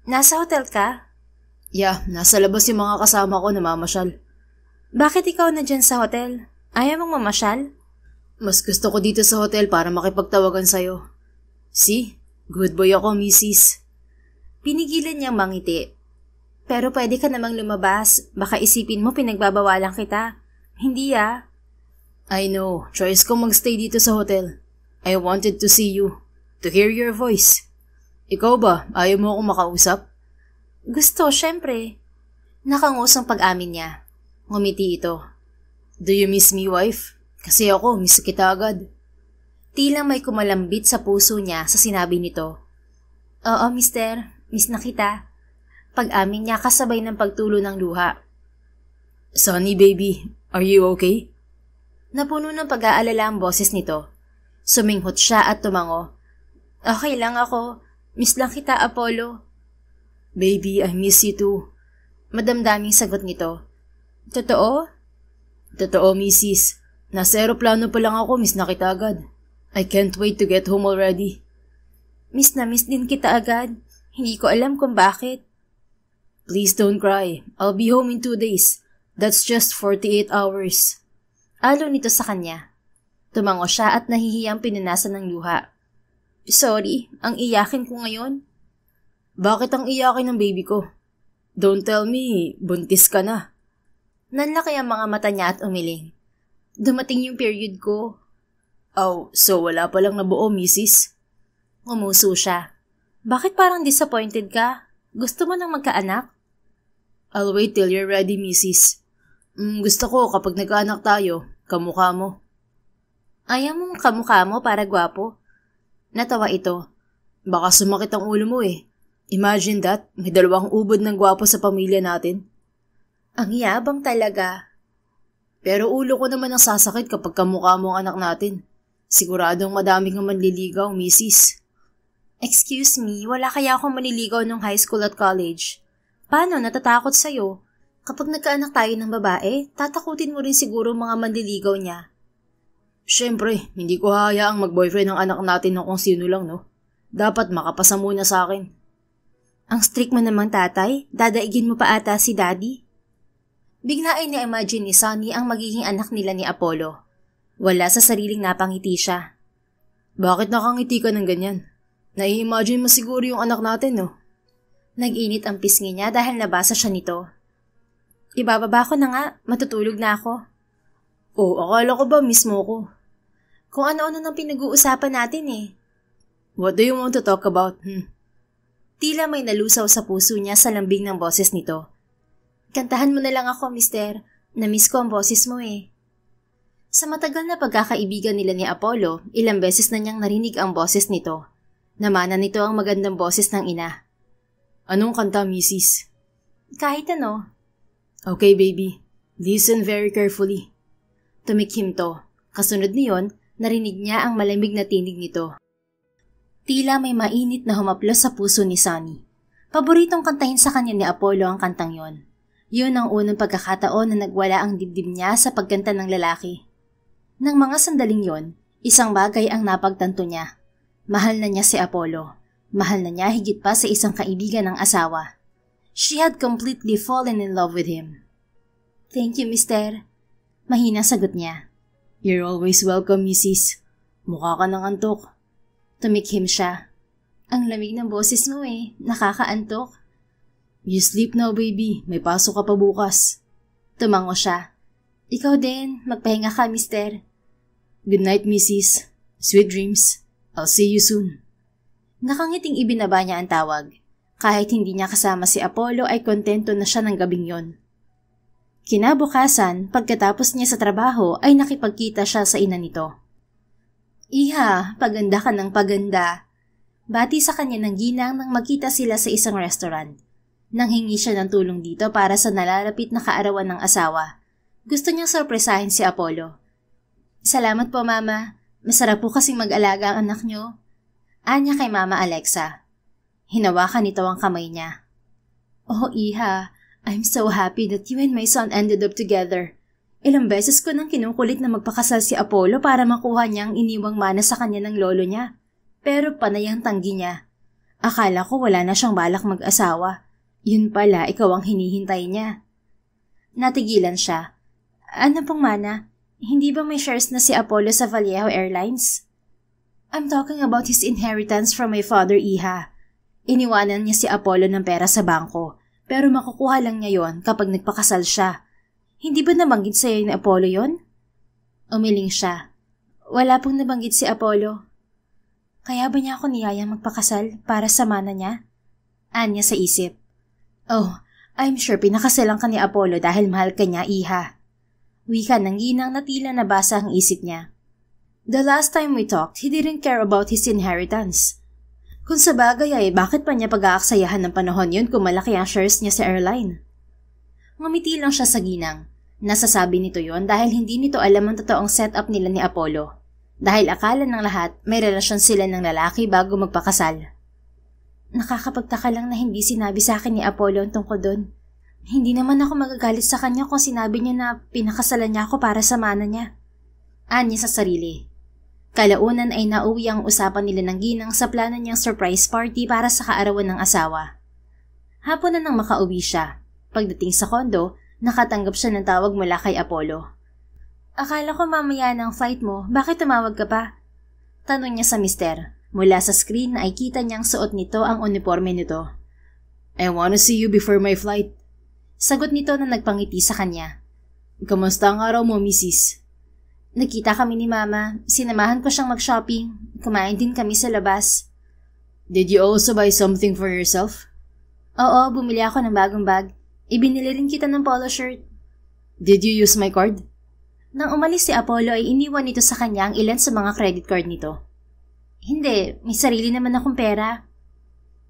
Speaker 3: Nasa hotel ka?
Speaker 2: Yeah, nasa labas yung mga kasama ko na mamasyal.
Speaker 3: Bakit ikaw na dyan sa hotel? Ayaw mong mamasyal?
Speaker 2: Mas gusto ko dito sa hotel para makipagtawagan sa'yo. See? Good boy ako, Mrs.
Speaker 3: Pinigilan niyang mangiti. Pero pwede ka namang lumabas. Baka isipin mo pinagbabawalan kita. Hindi ah.
Speaker 2: I know. Choice ko magstay dito sa hotel. I wanted to see you. To hear your voice. Ikaw ba? Ayaw mo akong makausap?
Speaker 3: Gusto, syempre. Nakangusang pag-amin niya.
Speaker 2: Ngumiti ito. Do you miss me, wife? Kasi ako, miss kita agad.
Speaker 3: Tila may kumalambit sa puso niya sa sinabi nito. Oo, mister. Miss na kita. Pag-amin niya kasabay ng pagtulo ng luha.
Speaker 2: Sunny, baby. Are you okay?
Speaker 3: Napuno ng pag-aalala ang boses nito. Suminghot siya at tumango. Okay lang ako. Miss lang kita, Apollo.
Speaker 2: Baby, I miss you too.
Speaker 3: Madamdaming sagot nito. Totoo?
Speaker 2: Totoo, Mrs. Nasa aeroplano pa lang ako, miss na kita agad. I can't wait to get home already.
Speaker 3: Miss na miss din kita agad. Hindi ko alam kung bakit.
Speaker 2: Please don't cry. I'll be home in 2 days. That's just 48 hours.
Speaker 3: Alo nito sa kanya. Tumango siya at nahihiyang pinunasan ng luha. Sorry, ang iyakin ko ngayon.
Speaker 2: Bakit ang iyakin ng baby ko? Don't tell me, buntis ka na.
Speaker 3: Nanlaki ang mga mata niya at umiling. Dumating yung period ko.
Speaker 2: Oh, so wala palang nabuo, Mrs.
Speaker 3: Ngumuso siya. Bakit parang disappointed ka? Gusto mo nang magkaanak?
Speaker 2: I'll wait till you're ready, Mrs. Gusto ko kapag nagkaanak tayo, kamukha mo.
Speaker 3: Ayaw mong kamukha mo para gwapo? Natawa ito.
Speaker 2: Baka sumakit ang ulo mo eh. Imagine that, may 2 ubod ng gwapo sa pamilya natin.
Speaker 3: Ang yabang talaga.
Speaker 2: Pero ulo ko naman ang sasakit kapag kamukha mo ang anak natin. Siguradong madaming ang manliligaw, Mrs.
Speaker 3: Excuse me, wala kaya akong manliligaw nung high school at college. Paano, natatakot sa'yo? Kapag nagkaanak tayo ng babae, tatakutin mo rin siguro mga manliligaw niya.
Speaker 2: Siyempre, hindi ko hahayaang mag-boyfriend ng anak natin ng kung sino lang, no? Dapat makapasa muna sa akin.
Speaker 3: Ang strict mo namang tatay, dadaigin mo pa ata si daddy. Bigla ay na-imagine ni Sunny ang magiging anak nila ni Apollo. Wala sa sariling napangiti siya.
Speaker 2: Bakit nakangiti ka ng ganyan? Nai-imagine mo siguro yung anak natin, no?
Speaker 3: Nag-init ang pisngi niya dahil nabasa siya nito. Ibababa ko na nga, matutulog na ako.
Speaker 2: Oh, akala ko ba mismo ko?
Speaker 3: Kung ano-ano nang pinag-uusapan natin eh.
Speaker 2: What do you want to talk about?
Speaker 3: Tila may nalusaw sa puso niya sa lambing ng boses nito. Kantahan mo na lang ako, mister. Namiss ko ang boses mo eh. Sa matagal na pagkakaibigan nila ni Apollo, ilang beses na niyang narinig ang boses nito. Namana nito ang magandang boses ng ina.
Speaker 2: Anong kanta, Mrs.?
Speaker 3: Kahit ano.
Speaker 2: Okay, baby. Listen very carefully.
Speaker 3: Tumikhim to. Kasunod niyon, narinig niya ang malamig na tinig nito. Tila may mainit na humaplos sa puso ni Sunny. Paboritong kantahin sa kanya ni Apollo ang kantang yon. Yun ang unang pagkakataon na nagwala ang dibdib niya sa pagkanta ng lalaki. Nang mga sandaling yon, isang bagay ang napagtanto niya. Mahal na niya si Apollo. Mahal na niya higit pa sa isang kaibigan ng asawa. She had completely fallen in love with him. Thank you, mister. Mahina sagot niya.
Speaker 2: You're always welcome, Mrs. Mukha ka ng antok.
Speaker 3: Tumikhim siya. Ang lamig ng boses mo eh. Nakakaantok.
Speaker 2: You sleep now, baby. May pasok ka pa bukas.
Speaker 3: Tumango siya. Ikaw din. Magpahinga ka, mister.
Speaker 2: Good night, Mrs. Sweet dreams. I'll see you soon.
Speaker 3: Nakangiting ibinaba niya ang tawag. Kahit hindi niya kasama si Apollo ay kontento na siya ng gabing yon. Kinabukasan, pagkatapos niya sa trabaho ay nakipagkita siya sa ina nito. Iha, paganda ka ng paganda. Bati sa kanya ng ginang nang magkita sila sa isang restaurant. Nang hingi siya ng tulong dito para sa nalalapit na kaarawan ng asawa. Gusto niyang sorpresahin si Apollo. Salamat po, Mama. Masarap po kasing mag-alaga ang anak niyo. Anya kay Mama Alexa. Hinawakan nito ang kamay niya. Oh, Iha, I'm so happy that you and my son ended up together. Ilang beses ko nang kinukulit na magpakasal si Apollo para makuha niya ang iniwang mana sa kanya ng lolo niya. Pero panay ang tanggi niya. Akala ko wala na siyang balak mag-asawa. Yun pala, ikaw ang hinihintay niya. Natigilan siya. Ano pong mana? Hindi ba may shares na si Apollo sa Vallejo Airlines? I'm talking about his inheritance from my father, Iha. Iniwanan niya si Apollo ng pera sa bangko, pero makukuha lang niya yon kapag nagpakasal siya. Hindi ba nabanggit sa'yo ni Apollo yon? Umiling siya. Wala pong nabanggit si Apollo. Kaya ba niya ako niyayang magpakasal para sa mana niya? Anya sa isip. Oh, I'm sure pinakasalan ka ni Apollo dahil mahal ka niya, iha. Wika ng ginang na tila nabasa ang isip niya. The last time we talked, he didn't care about his inheritance. Kung sa bagay ay bakit pa niya pag-aaksayahan ng panahon yun kung malaki ang shares niya sa airline? Ngumiti lang siya sa ginang. Nasasabi nito yon dahil hindi nito alam ang totoong setup nila ni Apollo. Dahil akala ng lahat may relasyon sila ng lalaki bago magpakasal. Nakakapagtaka lang na hindi sinabi sa akin ni Apollo ang tungkol doon. Hindi naman ako magagalit sa kanya kung sinabi niya na pinakasalan niya ako para sa mana niya. Anya sa sarili. Kalaunan ay nauwi ang usapan nila ng ginang sa plano niyang surprise party para sa kaarawan ng asawa. Hapon na nang makauwi siya. Pagdating sa kondo, nakatanggap siya ng tawag mula kay Apollo. Akala ko mamaya ng flight mo, bakit tumawag ka pa? Tanong niya sa mister. Mula sa screen ay kita niyang suot nito ang uniforme nito. I wanna see you before my flight. Sagot nito na nagpangiti sa kanya. Kamusta ang araw mo, Mrs.? Nakita kami ni Mama. Sinamahan ko siyang mag-shopping. Kumain din kami sa labas. Did you also buy something for yourself? Oo, bumili ako ng bagong bag. Ibinili rin kita ng polo shirt. Did you use my card? Nang umalis si Apollo ay iniwan nito sa kanya ang ilan sa mga credit card nito. Hindi, may sarili naman akong pera.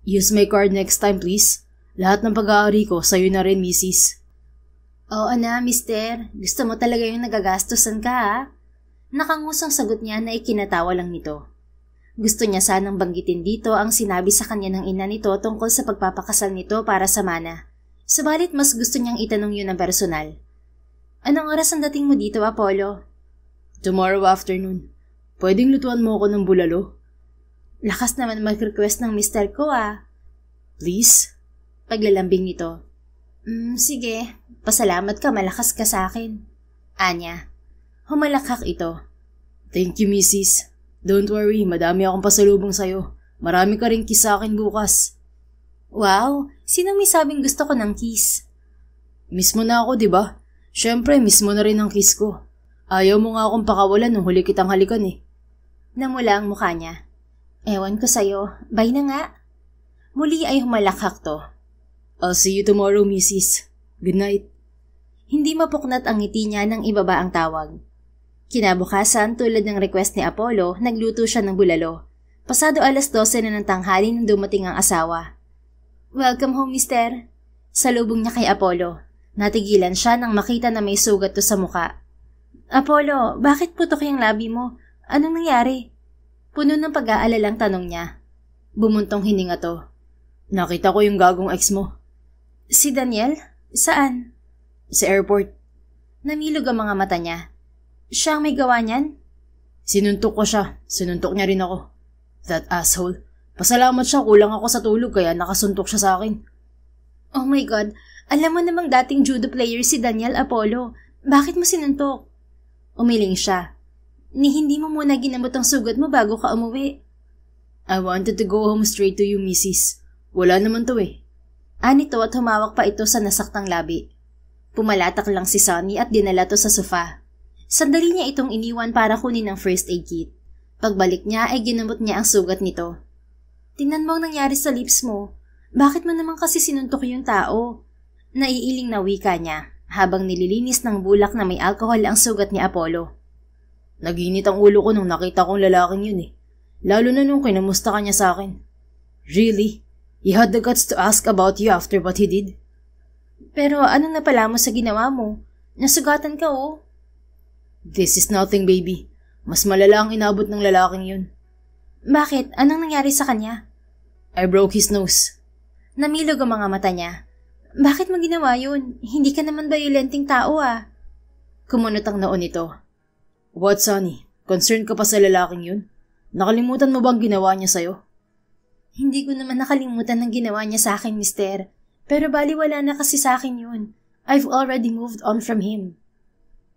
Speaker 3: Use my card next time please. Lahat ng pag-aari ko sa'yo na rin, Mrs. Oo na, mister. Gusto mo talaga yung nagagastusan ka, ha? Nakangusang sagot niya na ikinatawa lang nito. Gusto niya sanang banggitin dito ang sinabi sa kanya ng ina nito tungkol sa pagpapakasal nito para sa mana. Subalit mas gusto niyang itanong yun ng personal. Anong oras ang dating mo dito, Apollo? Tomorrow afternoon. Pwedeng lutuan mo ako ng bulalo? Lakas naman mag-request ng mister ko, ah. Please? Paglalambing nito. Sige. Pasalamat ka, malakas ka sa akin. Anya. Humalakhak ito. Thank you, Mrs. Don't worry, madami akong pasalubong sa'yo. Marami ka rin kiss sa akin bukas. Wow, sino may sabing gusto ko ng kiss? Miss mo na ako, diba? Siyempre, miss mo na rin ang kiss ko. Ayaw mo nga akong pakawalan nung huli kitang halikan eh. Namula ang mukha niya. Ewan ko sa'yo, bye na nga. Muli ay humalakhak to. I'll see you tomorrow, Mrs. Good night. Hindi mapuknat ang ngiti niya nang ibaba ang tawag. Kinabukasan, tulad ng request ni Apollo, nagluto siya ng bulalo. Pasado 12:00 na ng tanghali nang dumating ang asawa. Welcome home, mister. Salubong niya kay Apollo. Natigilan siya nang makita na may sugat to sa muka. Apollo, bakit putok yung labi mo? Anong nangyari? Puno ng pag-aalalang tanong niya. Bumuntong hininga to. Nakita ko yung gagong ex mo. Si Daniel? Saan? Sa airport. Namilog ang mga mata niya. Siya ang may gawa niyan? Sinuntok ko siya. Sinuntok niya rin ako. That asshole. Pasalamat siya, kulang ako sa tulog kaya nakasuntok siya sa akin. Oh my God. Alam mo namang dating judo player si Daniel, Apollo. Bakit mo sinuntok? Umiling siya. Ni hindi mo muna ginamot ang sugat mo bago ka umuwi. I wanted to go home straight to you, Mrs. Wala naman to eh. Anito at humawak pa ito sa nasaktang labi. Pumalatak lang si Sonny at dinala to sa sofa. Sandali niya itong iniwan para kunin ang first aid kit. Pagbalik niya ay ginamot niya ang sugat nito. Tingnan mo ang nangyari sa lips mo. Bakit mo naman kasi sinuntok yung tao? Naiiling na wika niya habang nililinis ng bulak na may alcohol ang sugat ni Apollo. Naginit ang ulo ko nung nakita kong lalaking yun eh. Lalo na nung kinamusta ka niya sa akin. Really? He had the guts to ask about you after what he did? Pero anong napala mo sa ginawa mo? Nasugatan ka oh. This is nothing, baby. Mas malala ang inabot ng lalaking yun. Bakit? Anong nangyari sa kanya? I broke his nose. Namilog ang mga mata niya. Bakit mo ginawa yun? Hindi ka naman violenting tao ah. Kumunot ang noon nito. What, Sonny? Concerned ka pa sa lalaking yun? Nakalimutan mo bang ginawa niya sa'yo? Hindi ko naman nakalimutan ng ginawa niya sa akin, mister. Pero baliwala na kasi sa akin yun. I've already moved on from him.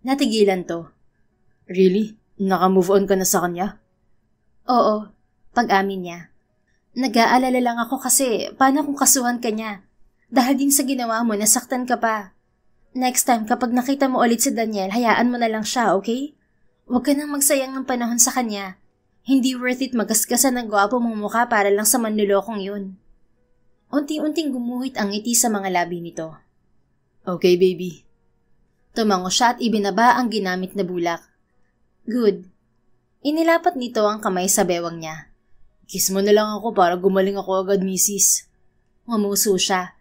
Speaker 3: Natigilan to. Really? Naka-move on ka na sa kanya? Oo, pag-amin niya. Nag-aalala lang ako kasi paano kung kasuhan ka niya? Dahil din sa ginawa mo, nasaktan ka pa. Next time, kapag nakita mo ulit si Daniel, hayaan mo na lang siya, okay? Huwag ka nang magsayang ng panahon sa kanya. Hindi worth it magasgasan ng gwapo mong mukha para lang sa manlulokong yun.
Speaker 1: Unti-unting gumuhit ang ngiti sa mga labi nito.
Speaker 2: Okay, baby.
Speaker 1: Tumango siya at ibinaba ang ginamit na bulak. Good. Inilapat nito ang kamay sa bewang niya.
Speaker 2: Kiss mo na lang ako para gumaling ako agad, misis.
Speaker 1: Ngumuso siya.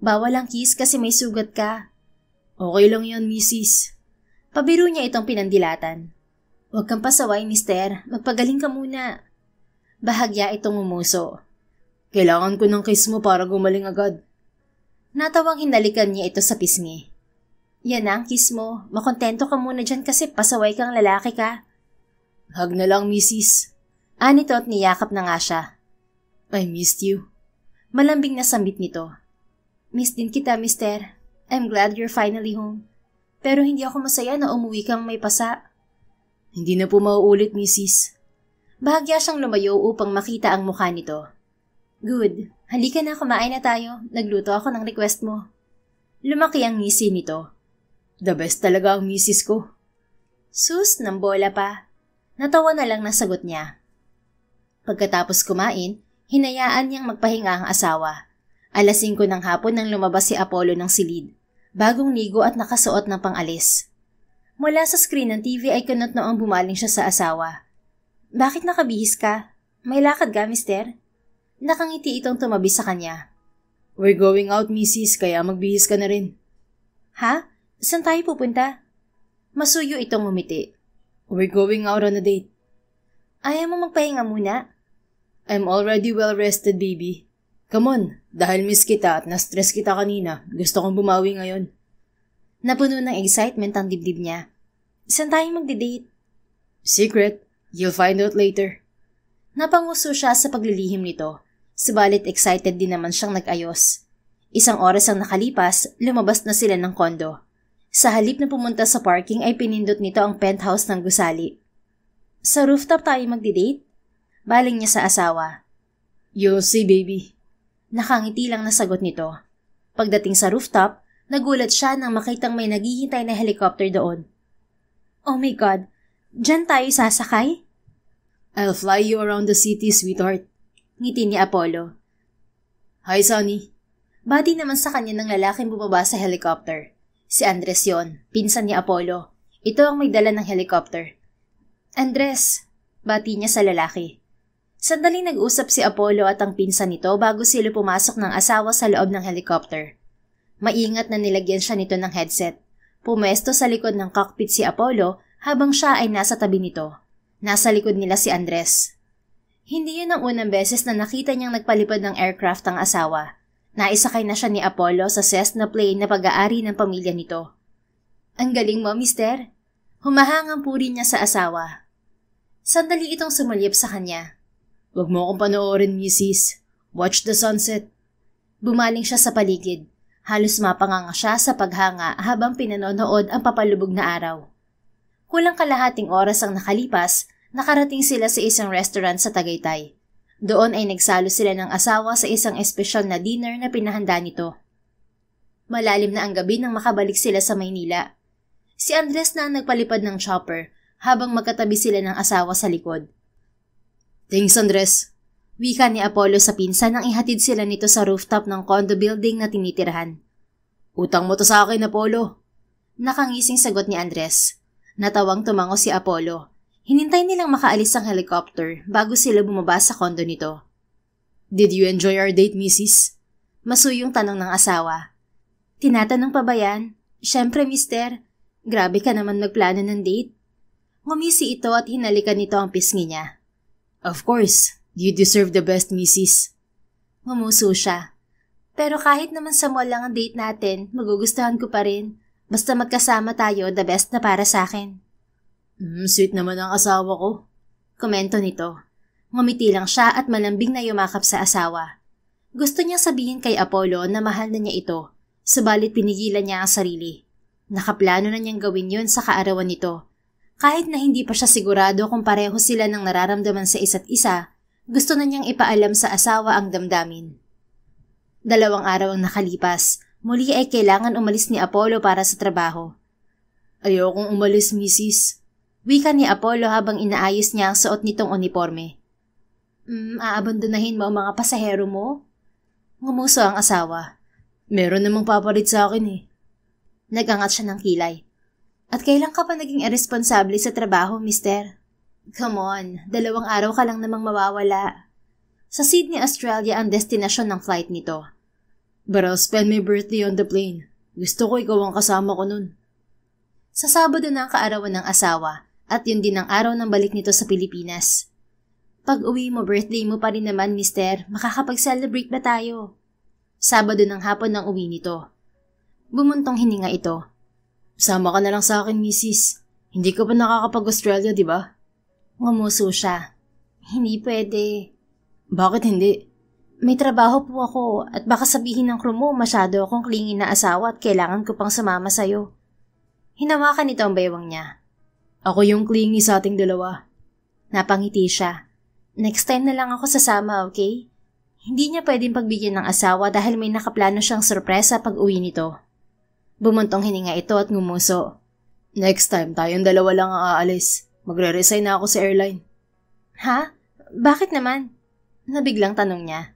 Speaker 1: Bawal ang kiss kasi may sugat ka.
Speaker 2: Okay lang yan, misis.
Speaker 1: Pabiro niya itong pinandilatan. Huwag kang pasaway, mister. Magpagaling ka muna. Bahagya itong ngumuso.
Speaker 2: Kailangan ko ng kiss mo para gumaling agad.
Speaker 1: Natawang hinalikan niya ito sa pisngi. Yan na ang kiss mo. Makontento ka muna dyan kasi pasaway kang lalaki ka.
Speaker 2: Hug na lang, misis.
Speaker 1: Anito at niyakap na nga siya.
Speaker 2: I missed you.
Speaker 1: Malambing na sambit nito. Miss din kita, mister. I'm glad you're finally home. Pero hindi ako masaya na umuwi kang may pasa.
Speaker 2: Hindi na po mauulit, misis.
Speaker 1: Bahagya siyang lumayo upang makita ang mukha nito. Good. Halika na, kumain na tayo. Nagluto ako ng request mo. Lumaki ang ngisi nito.
Speaker 2: The best talaga ang misis ko.
Speaker 1: Sus, ng bola pa. Natawa na lang na sagot niya. Pagkatapos kumain, hinayaan niyang magpahinga ang asawa. 5:00 ng hapon nang lumabas si Apollo ng silid. Bagong ligo at nakasuot ng pangalis. Mula sa screen ng TV ay kunot noong bumaling siya sa asawa. Bakit nakabihis ka? May lakad ka, mister? Nakangiti itong tumabi sa kanya.
Speaker 2: We're going out, misis, kaya magbihis ka na rin.
Speaker 1: Ha? Saan tayo pupunta? Masuyo itong ngumiti.
Speaker 2: We're going out on a date.
Speaker 1: Ayaw mo magpahinga muna?
Speaker 2: I'm already well rested, baby. Come on, dahil miss kita at na-stress kita kanina, gusto kong bumawi ngayon.
Speaker 1: Napuno ng excitement ang dibdib niya. Saan tayo magdi-date?
Speaker 2: Secret. You'll find out later.
Speaker 1: Napanguso siya sa paglilihim nito, subalit excited din naman siyang nag-ayos. 1 oras ang nakalipas, lumabas na sila ng kondo. Sa halip na pumunta sa parking ay pinindot nito ang penthouse ng gusali. Sa rooftop tayo magdi-date? Baling niya sa asawa.
Speaker 2: You'll see, baby.
Speaker 1: Nakangiti lang na sagot nito. Pagdating sa rooftop, nagulat siya nang makitang may naghihintay na helicopter doon. Oh my God, dyan tayo sasakay?
Speaker 2: I'll fly you around the city, sweetheart.
Speaker 1: Ngiti ni Apollo.
Speaker 2: Hi, Sonny.
Speaker 1: Bati naman sa kanya ng lalaking bumaba sa helicopter. Si Andres yon, pinsan ni Apollo. Ito ang may dala ng helicopter. Andres, bati niya sa lalaki. Sandaling nag-usap si Apollo at ang pinsan nito bago sila pumasok ng asawa sa loob ng helicopter. Maingat na nilagyan siya nito ng headset. Pumesto sa likod ng cockpit si Apollo habang siya ay nasa tabi nito. Nasa likod nila si Andres. Hindi yun ang unang beses na nakita niyang nagpalipad ng aircraft ang asawa. Naisakay na siya ni Apollo sa Cessna plane na pag-aari ng pamilya nito. Ang galing mo, mister. Humahangang puri niya sa asawa. Sandali itong sumulyap sa kanya.
Speaker 2: Huwag mo akong panoorin, misis. Watch the sunset.
Speaker 1: Bumaling siya sa paligid. Halos mapanganga siya sa paghanga habang pinanonood ang papalubog na araw. Kulang kalahating oras ang nakalipas, nakarating sila sa isang restaurant sa Tagaytay. Doon ay nagsalo sila ng asawa sa isang espesyal na dinner na pinahanda nito. Malalim na ang gabi nang makabalik sila sa Maynila. Si Andres na ang nagpalipad ng chopper habang magkatabi sila ng asawa sa likod.
Speaker 2: Thanks, Andres.
Speaker 1: Wika ni Apollo sa pinsan nang ihatid sila nito sa rooftop ng condo building na tinitirahan.
Speaker 2: Utang mo to sa akin, Apollo.
Speaker 1: Nakangising sagot ni Andres. Natawang tumango si Apollo. Hinintay nilang makaalis ang helicopter bago sila bumaba sa kondo nito.
Speaker 2: Did you enjoy our date, Mrs.?
Speaker 1: Masuyong tanong ng asawa. Tinatanong pa ba yan? Siyempre, mister. Grabe ka naman nagplano ng date. Ngumisi ito at hinalikan nito ang pisngi niya.
Speaker 2: Of course. You deserve the best, Mrs.
Speaker 1: Ngumuso siya. Pero kahit naman sa mall lang ang date natin, magugustuhan ko pa rin. Basta magkasama tayo, the best na para sa akin.
Speaker 2: Sweet naman ang asawa ko.
Speaker 1: Komento nito. Ngumiti lang siya at malambing na yumakap sa asawa. Gusto niyang sabihin kay Apollo na mahal na niya ito, subalit pinigilan niya ang sarili. Nakaplano na niyang gawin yun sa kaarawan nito. Kahit na hindi pa siya sigurado kung pareho sila ng nararamdaman sa isa't isa, gusto na niyang ipaalam sa asawa ang damdamin. 2 araw ang nakalipas, muli ay kailangan umalis ni Apollo para sa trabaho.
Speaker 2: Ayokong umalis, Mrs.
Speaker 1: Wika ni Apollo habang inaayos niya ang suot nitong uniforme. Aabandonahin mo ang mga pasahero mo? Ngumuso ang asawa.
Speaker 2: Meron namang papalit sa akin eh.
Speaker 1: Nagangat siya ng kilay. At kailan ka pa naging irresponsable sa trabaho, mister? Come on, 2 araw ka lang namang mawawala. Sa Sydney, Australia ang destinasyon ng flight nito.
Speaker 2: But I'll spend my birthday on the plane. Gusto ko ikaw ang kasama ko nun.
Speaker 1: Sa Sabado na ang kaarawan ng asawa at yun din ang araw ng balik nito sa Pilipinas. Pag uwi mo, birthday mo pa rin naman, mister. Makakapag-celebrate ba tayo? Sabado ng hapon ng uwi nito. Bumuntong hininga ito.
Speaker 2: Sama ka na lang sa akin, misis. Hindi ka pa nakakapag-Australia, di ba?
Speaker 1: Ngumuso siya. Hindi pwede.
Speaker 2: Bakit hindi?
Speaker 1: May trabaho po ako at baka sabihin ng crew mo masyado akong clingy na asawa at kailangan ko pang sumama sa'yo. Hinawakan nito ang baywang niya.
Speaker 2: Ako yung clingy sa ating dalawa.
Speaker 1: Napangiti siya. Next time na lang ako sasama, okay? Hindi niya pwedeng pagbigyan ng asawa dahil may nakaplano siyang sorpresa pag uwi nito. Bumuntong hininga ito at ngumuso.
Speaker 2: Next time, tayong dalawa lang ang aalis. Magre-resign na ako sa airline.
Speaker 1: Ha? Bakit naman? Nabiglang tanong niya.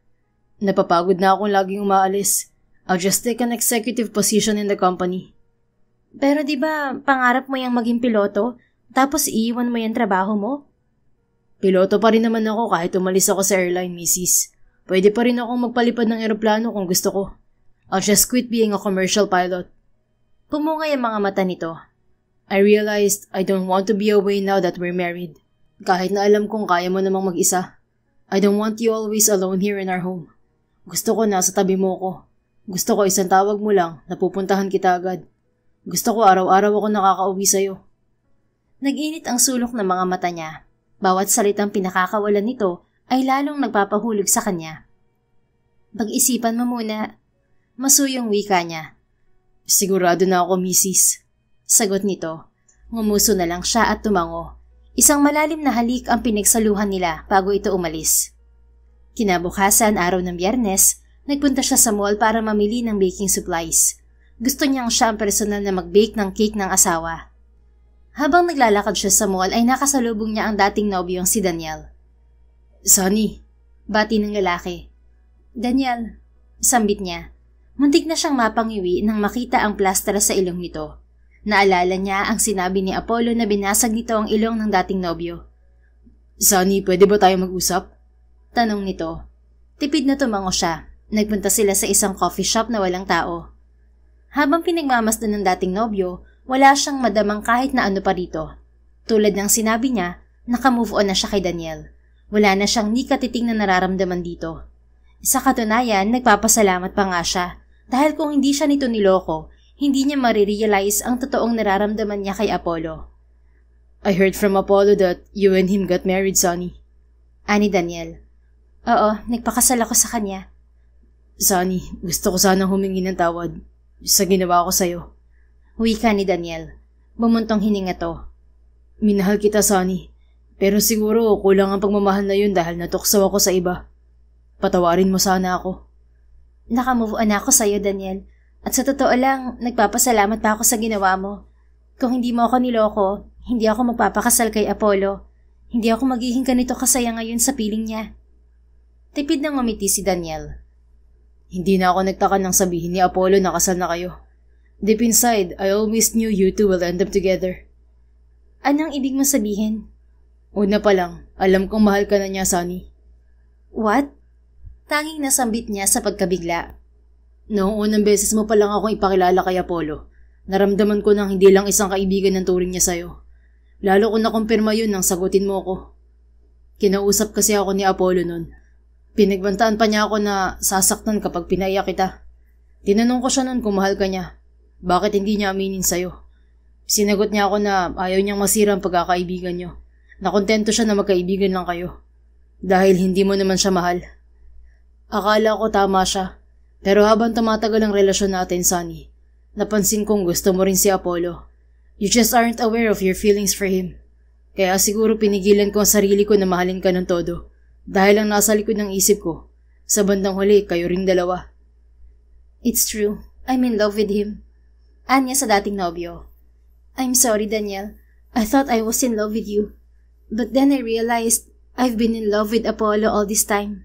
Speaker 2: Napapagod na akong laging umaalis. I'll just take an executive position in the company.
Speaker 1: Pero di ba pangarap mo yung maging piloto, tapos iiwan mo yung trabaho mo?
Speaker 2: Piloto pa rin naman ako kahit umalis ako sa airline, misis. Pwede pa rin akong magpalipad ng eroplano kung gusto ko. I'll just quit being a commercial pilot.
Speaker 1: Pumungay ang mga mata nito.
Speaker 2: I realized I don't want to be away now that we're married. Kahit na alam kong kaya mo namang mag-isa. I don't want you always alone here in our home. Gusto ko nasa tabi mo ko. Gusto ko isang tawag mo lang, napupuntahan kita agad. Gusto ko araw-araw ako nakakauwi sa'yo.
Speaker 1: Nag-init ang sulok ng mga mata niya. Bawat salitang pinakakawalan nito ay lalong nagpapahulog sa kanya. Pag-isipan mo muna. Masuyong wika niya.
Speaker 2: Sigurado na ako, misis.
Speaker 1: Sagot nito. Ngumuso na lang siya at tumango. Isang malalim na halik ang pinagsaluhan nila bago ito umalis. Kinabukasan, araw ng Biyernes, nagpunta siya sa mall para mamili ng baking supplies. Gusto niyang siya ang personal na mag-bake ng cake ng asawa. Habang naglalakad siya sa mall ay nakasalubong niya ang dating nobyong si Daniel.
Speaker 2: Sunny.
Speaker 1: Bati ng lalaki. Daniel. Sambit niya. Muntik na siyang mapangiwi nang makita ang plastra sa ilong nito. Naalala niya ang sinabi ni Apollo na binasag nito ang ilong ng dating nobyo.
Speaker 2: Sunny, pwede ba tayo mag-usap?
Speaker 1: Tanong nito. Tipid na tumango siya. Nagpunta sila sa isang coffee shop na walang tao. Habang pinagmamasdan ng dating nobyo, wala siyang madamang kahit na ano pa rito. Tulad ng sinabi niya, nakamove on na siya kay Daniel. Wala na siyang ni katiting na nararamdaman dito. Sa katunayan, nagpapasalamat pa nga siya. Dahil kung hindi siya nito niloko, hindi niya marirealize ang totoong nararamdaman niya kay Apollo.
Speaker 2: I heard from Apollo that you and him got married, Sunny.
Speaker 1: Ani Daniel. Oo, nagpakasal ako sa kanya.
Speaker 2: Sunny, gusto ko sanang humingi ng tawad sa ginawa ko sa'yo.
Speaker 1: Wika ni Daniel. Bumuntong hininga to.
Speaker 2: Minahal kita, Sunny. Pero siguro kulang ang pagmamahal na yun dahil natuksaw ako sa iba. Patawarin mo sana ako.
Speaker 1: Nakamove on ako sa'yo, Daniel. At sa totoo lang, nagpapasalamat pa ako sa ginawa mo. Kung hindi mo ako niloko, hindi ako magpapakasal kay Apollo. Hindi ako magiging ganito kasaya ngayon sa piling niya. Tipid na ngumiti si Daniel.
Speaker 2: Hindi na ako nagtaka nang sabihin ni Apollo na kasal na kayo. Deep inside, I always knew you two will end up together.
Speaker 1: Anong ibig mo sabihin?
Speaker 2: Una pa lang, alam kong mahal ka na niya, Sunny.
Speaker 1: What? Tanging nasambit niya sa pagkabigla.
Speaker 2: Noong unang beses mo pa lang akong ipakilala kay Apollo, naramdaman ko nang hindi lang isang kaibigan ng turing niya sa'yo. Lalo ko nakumpirma yun nang sagutin mo ko. Kinausap kasi ako ni Apollo nun. Pinagbantaan pa niya ako na sasaktan kapag pinaiyak kita. Tinanong ko siya nun kung mahal ka niya. Bakit hindi niya aminin sa'yo? Sinagot niya ako na ayaw niyang masira ang pagkakaibigan niyo. Nakontento siya na magkaibigan lang kayo. Dahil hindi mo naman siya mahal. Akala ko tama siya. Pero habang tumatagal ang relasyon natin, Sunny, napansin kong gusto mo rin si Apollo. You just aren't aware of your feelings for him. Kaya siguro pinigilan ko ang sarili ko na mahalin ka ng todo. Dahil ang nasa likod ng isip ko, sa bandang huli, kayo ring dalawa.
Speaker 1: It's true. I'm in love with him. Anya sa dating nobyo. I'm sorry, Daniel. I thought I was in love with you. But then I realized I've been in love with Apollo all this time.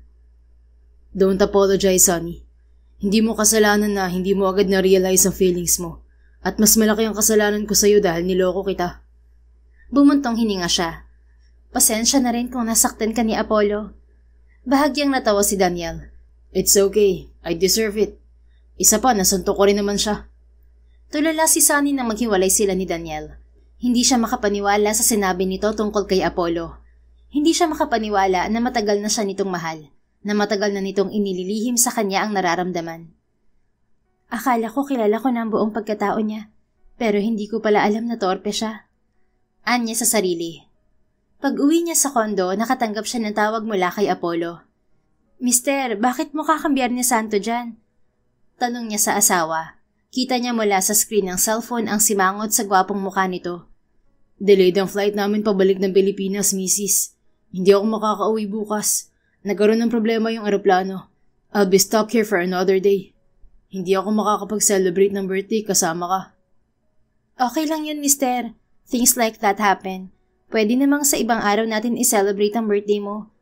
Speaker 2: Don't apologize, Sunny. Hindi mo kasalanan na hindi mo agad na-realize ang feelings mo. At mas malaki ang kasalanan ko sa'yo dahil niloko kita.
Speaker 1: Bumuntong hininga siya. Pasensya na rin kung nasaktan ka ni Apollo. Bahagyang natawa si Daniel.
Speaker 2: It's okay. I deserve it. Isa pa, nasuntok ko rin naman siya.
Speaker 1: Tulala si Sunny nang maghiwalay sila ni Daniel. Hindi siya makapaniwala sa sinabi nito tungkol kay Apollo. Hindi siya makapaniwala na matagal na siya nitong mahal, na matagal na nitong inililihim sa kanya ang nararamdaman. Akala ko kilala ko na ang buong pagkatao niya, pero hindi ko pala alam na torpe siya. Anya sa sarili. Pag-uwi niya sa kondo, nakatanggap siya ng tawag mula kay Apollo. Mister, bakit mo kakambyar ni Santo dyan? Tanong niya sa asawa. Kita niya mula sa screen ng cellphone ang simangot sa gwapong mukha nito.
Speaker 2: Delayed ang flight namin pabalik ng Pilipinas, Mrs. Hindi ako makakauwi bukas. Nagkaroon ng problema yung eroplano. I'll be stuck here for another day. Hindi ako makakapag-celebrate ng birthday kasama ka.
Speaker 1: Okay lang yun, mister. Things like that happen. Pwede namang sa ibang araw natin i-celebrate ang birthday mo.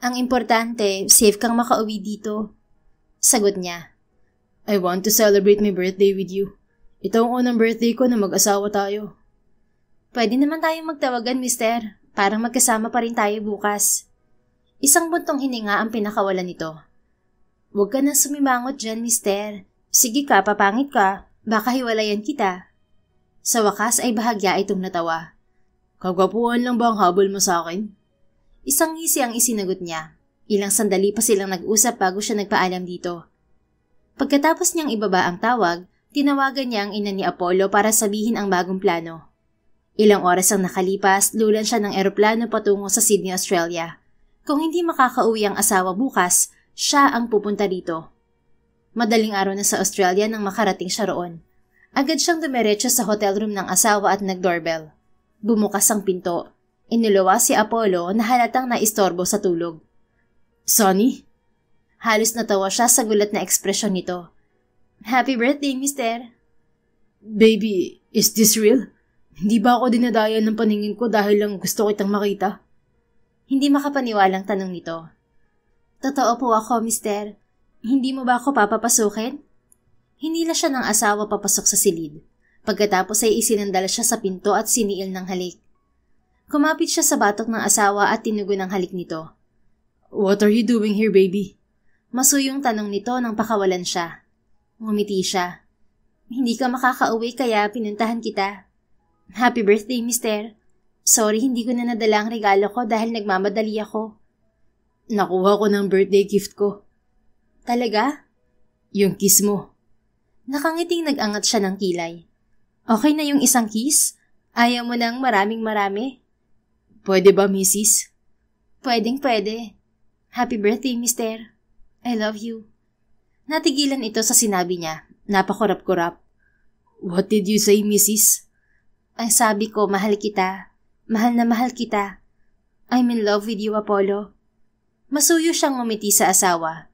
Speaker 1: Ang importante, safe kang makauwi dito. Sagot niya.
Speaker 2: I want to celebrate my birthday with you. Ito ang unang birthday ko na mag-asawa tayo.
Speaker 1: Pwede naman tayong magtawagan, mister. Parang magkasama pa rin tayo bukas. Isang buntong hininga ang pinakawalan nito. Huwag ka nang sumimangot dyan, mister. Sige ka, papangit ka. Baka hiwalayan kita. Sa wakas ay bahagya itong natawa.
Speaker 2: Kagwapuan lang ba ang habol mo sa akin?
Speaker 1: Isang ngisi ang isinagot niya. Ilang sandali pa silang nag-usap bago siya nagpaalam dito. Pagkatapos niyang ibaba ang tawag, tinawagan niya ang ina ni Apollo para sabihin ang bagong plano. Ilang oras ang nakalipas, lulan siya ng eroplano patungo sa Sydney, Australia. Kung hindi makakauwi ang asawa bukas, siya ang pupunta dito. Madaling araw na sa Australia nang makarating siya roon. Agad siyang dumiretso sa hotel room ng asawa at nag-doorbell. Bumukas ang pinto. Iniluwa si Apollo na halatang naistorbo sa tulog.
Speaker 2: Sunny?
Speaker 1: Halos natawa siya sa gulat na ekspresyon nito. Happy birthday, mister.
Speaker 2: Baby, is this real? Hindi ba ako dinadaya ng paningin ko dahil lang gusto kitang makita?
Speaker 1: Hindi makapaniwalang tanong nito. Totoo po ako, mister. Hindi mo ba ako papapasukin? Hinila siya ng asawa papasok sa silid. Pagkatapos ay isinandala siya sa pinto at siniil ng halik. Kumapit siya sa batok ng asawa at tinugon ang halik nito.
Speaker 2: What are you doing here, baby?
Speaker 1: Masuyong tanong nito nang pakawalan siya. Ngumiti siya. Hindi ka makakauwi kaya pinuntahan kita. Happy birthday, mister. Sorry, hindi ko na nadala ang regalo ko dahil nagmamadali ako.
Speaker 2: Nakuha ko ng birthday gift ko.
Speaker 1: Talaga?
Speaker 2: Yung kiss mo.
Speaker 1: Nakangiting nag-angat siya ng kilay. Okay na yung isang kiss? Ayaw mo ng maraming-marami?
Speaker 2: Pwede ba, Mrs.?
Speaker 1: Pwedeng-pwede. Happy birthday, mister. I love you. Natigilan ito sa sinabi niya. Napakurap-kurap.
Speaker 2: What did you say, Mrs.?
Speaker 1: Ang sabi ko, mahal kita. Mahal na mahal kita. I'm in love with you, Apollo. Masuyo siyang ngumiti sa asawa.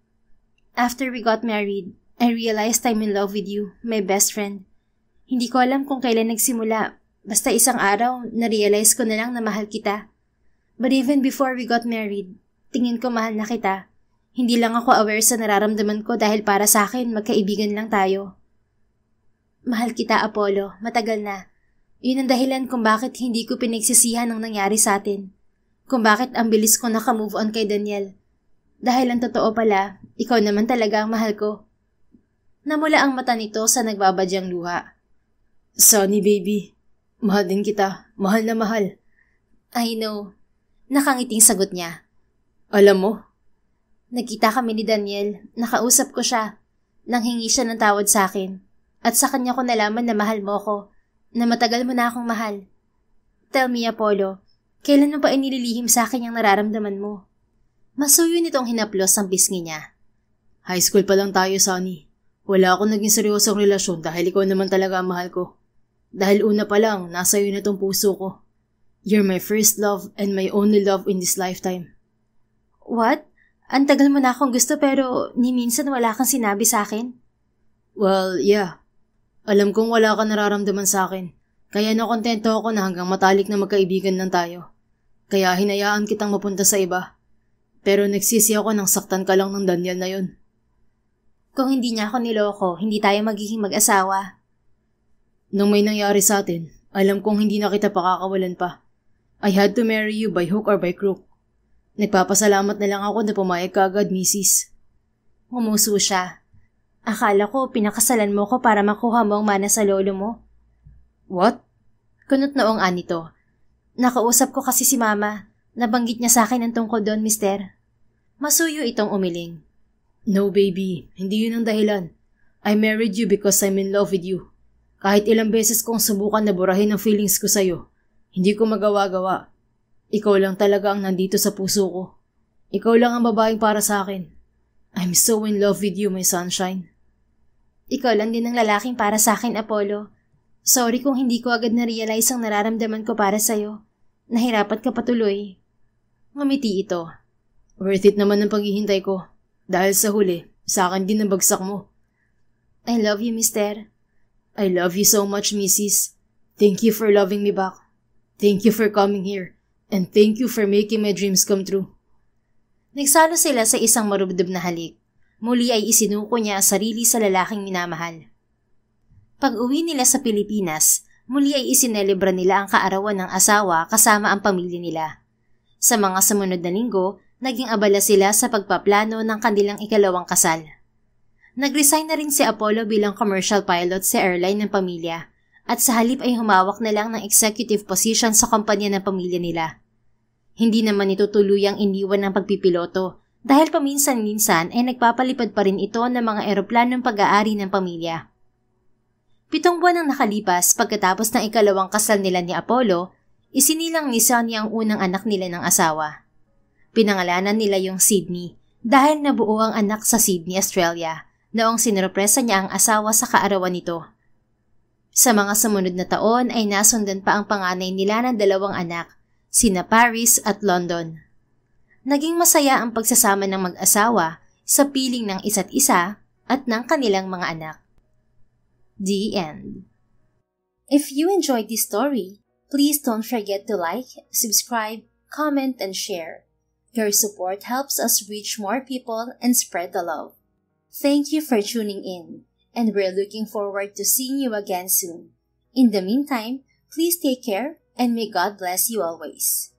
Speaker 1: After we got married, I realized I'm in love with you, my best friend. Hindi ko alam kung kailan nagsimula. Basta isang araw, na-realize ko na lang na mahal kita. But even before we got married, tingin ko mahal na kita. Hindi lang ako aware sa nararamdaman ko dahil para sa akin, magkaibigan lang tayo. Mahal kita, Apollo. Matagal na. Yun ang dahilan kung bakit hindi ko pinagsisihan ang nangyari sa atin. Kung bakit ang bilis ko naka-move on kay Daniel. Dahil ang totoo pala, ikaw naman talaga ang mahal ko. Namula ang mata nito sa nagbabadyang luha.
Speaker 2: Sunny, baby. Mahal din kita. Mahal na mahal.
Speaker 1: I know. Nakangiting sagot niya.
Speaker 2: Alam mo?
Speaker 1: Nagkita kami ni Daniel. Nakausap ko siya. Nanghingi siya ng tawad sa akin. At sa kanya ko nalaman na mahal mo ko. Na matagal mo na akong mahal. Tell me, Apollo, kailan mo pa inililihim sa akin yung nararamdaman mo? Masuyo nitong hinaplos ang pisngi niya.
Speaker 2: High school pa lang tayo, Sunny. Wala akong naging seryosong relasyon dahil ikaw naman talaga ang mahal ko. Dahil una pa lang, nasa iyo na tong puso ko. You're my first love and my only love in this lifetime.
Speaker 1: What? Ang tagal mo na akong gusto pero ni minsan wala kang sinabi sa akin?
Speaker 2: Well, yeah. Alam kong wala ka nararamdaman sa akin, kaya nakontento ako na hanggang matalik na magkaibigan lang tayo. Kaya hinayaan kitang mapunta sa iba. Pero nagsisi ako nang saktan ka lang ng Daniel na yun.
Speaker 1: Kung hindi niya ako niloko, hindi tayo magiging mag-asawa.
Speaker 2: Nung may nangyari sa atin, alam kong hindi na kita pakakawalan pa. I had to marry you by hook or by crook. Nagpapasalamat na lang ako na pumayag ka agad, Mrs.
Speaker 1: Ngumuso siya. Akala ko pinakasalan mo ko para makuha mo ang mana sa lolo mo.
Speaker 2: What?
Speaker 1: Kunot noong anito. Nakausap ko kasi si Mama. Nabanggit niya sa akin ang tungkol doon, mister. Masuyo itong umiling.
Speaker 2: No, baby. Hindi yun ang dahilan. I married you because I'm in love with you. Kahit ilang beses kong subukan na burahin ang feelings ko sa'yo, hindi ko magawa-gawa. Ikaw lang talaga ang nandito sa puso ko. Ikaw lang ang babaeng para sa akin. I'm so in love with you, my sunshine.
Speaker 1: Ikaw lang din ang lalaking para sa akin, Apollo. Sorry kung hindi ko agad na-realize ang nararamdaman ko para sa'yo. Nahirapat ka patuloy. Ngumiti ito.
Speaker 2: Worth it naman ang paghihintay ko. Dahil sa huli, sa akin din nabagsak mo.
Speaker 1: I love you, mister.
Speaker 2: I love you so much, Mrs. Thank you for loving me back. Thank you for coming here. And thank you for making my dreams come true.
Speaker 1: Nagsalo sila sa isang marubdob na halik. Muli ay isinuko niya ang sarili sa lalaking minamahal. Pag-uwi nila sa Pilipinas, muli ay isinelebra nila ang kaarawan ng asawa kasama ang pamilya nila. Sa mga sumunod na linggo, naging abala sila sa pagpaplano ng kanilang ikalawang kasal. Nag-resign na rin si Apollo bilang commercial pilot sa airline ng pamilya at sa halip ay humawak na lang ng executive position sa kumpanya ng pamilya nila. Hindi naman ito tuluyang iniwan ng pagpipiloto dahil paminsan-minsan ay nagpapalipad pa rin ito ng mga eroplanong pag-aari ng pamilya. 7 buwan ang nakalipas pagkatapos ng ikalawang kasal nila ni Apollo, isinilang ni Sonny ang unang anak nila ng asawa. Pinangalanan nila yung Sydney dahil nabuo ang anak sa Sydney, Australia, noong sinurpresa niya ang asawa sa kaarawan nito. Sa mga sumunod na taon ay nasundan pa ang panganay nila ng 2 anak, sina Paris at London. Naging masaya ang pagsasama ng mag-asawa sa piling ng isa't isa at ng kanilang mga anak. The end. If you enjoyed this story, please don't forget to like, subscribe, comment, and share. Your support helps us reach more people and spread the love. Thank you for tuning in, and we're looking forward to seeing you again soon. In the meantime, please take care and may God bless you always.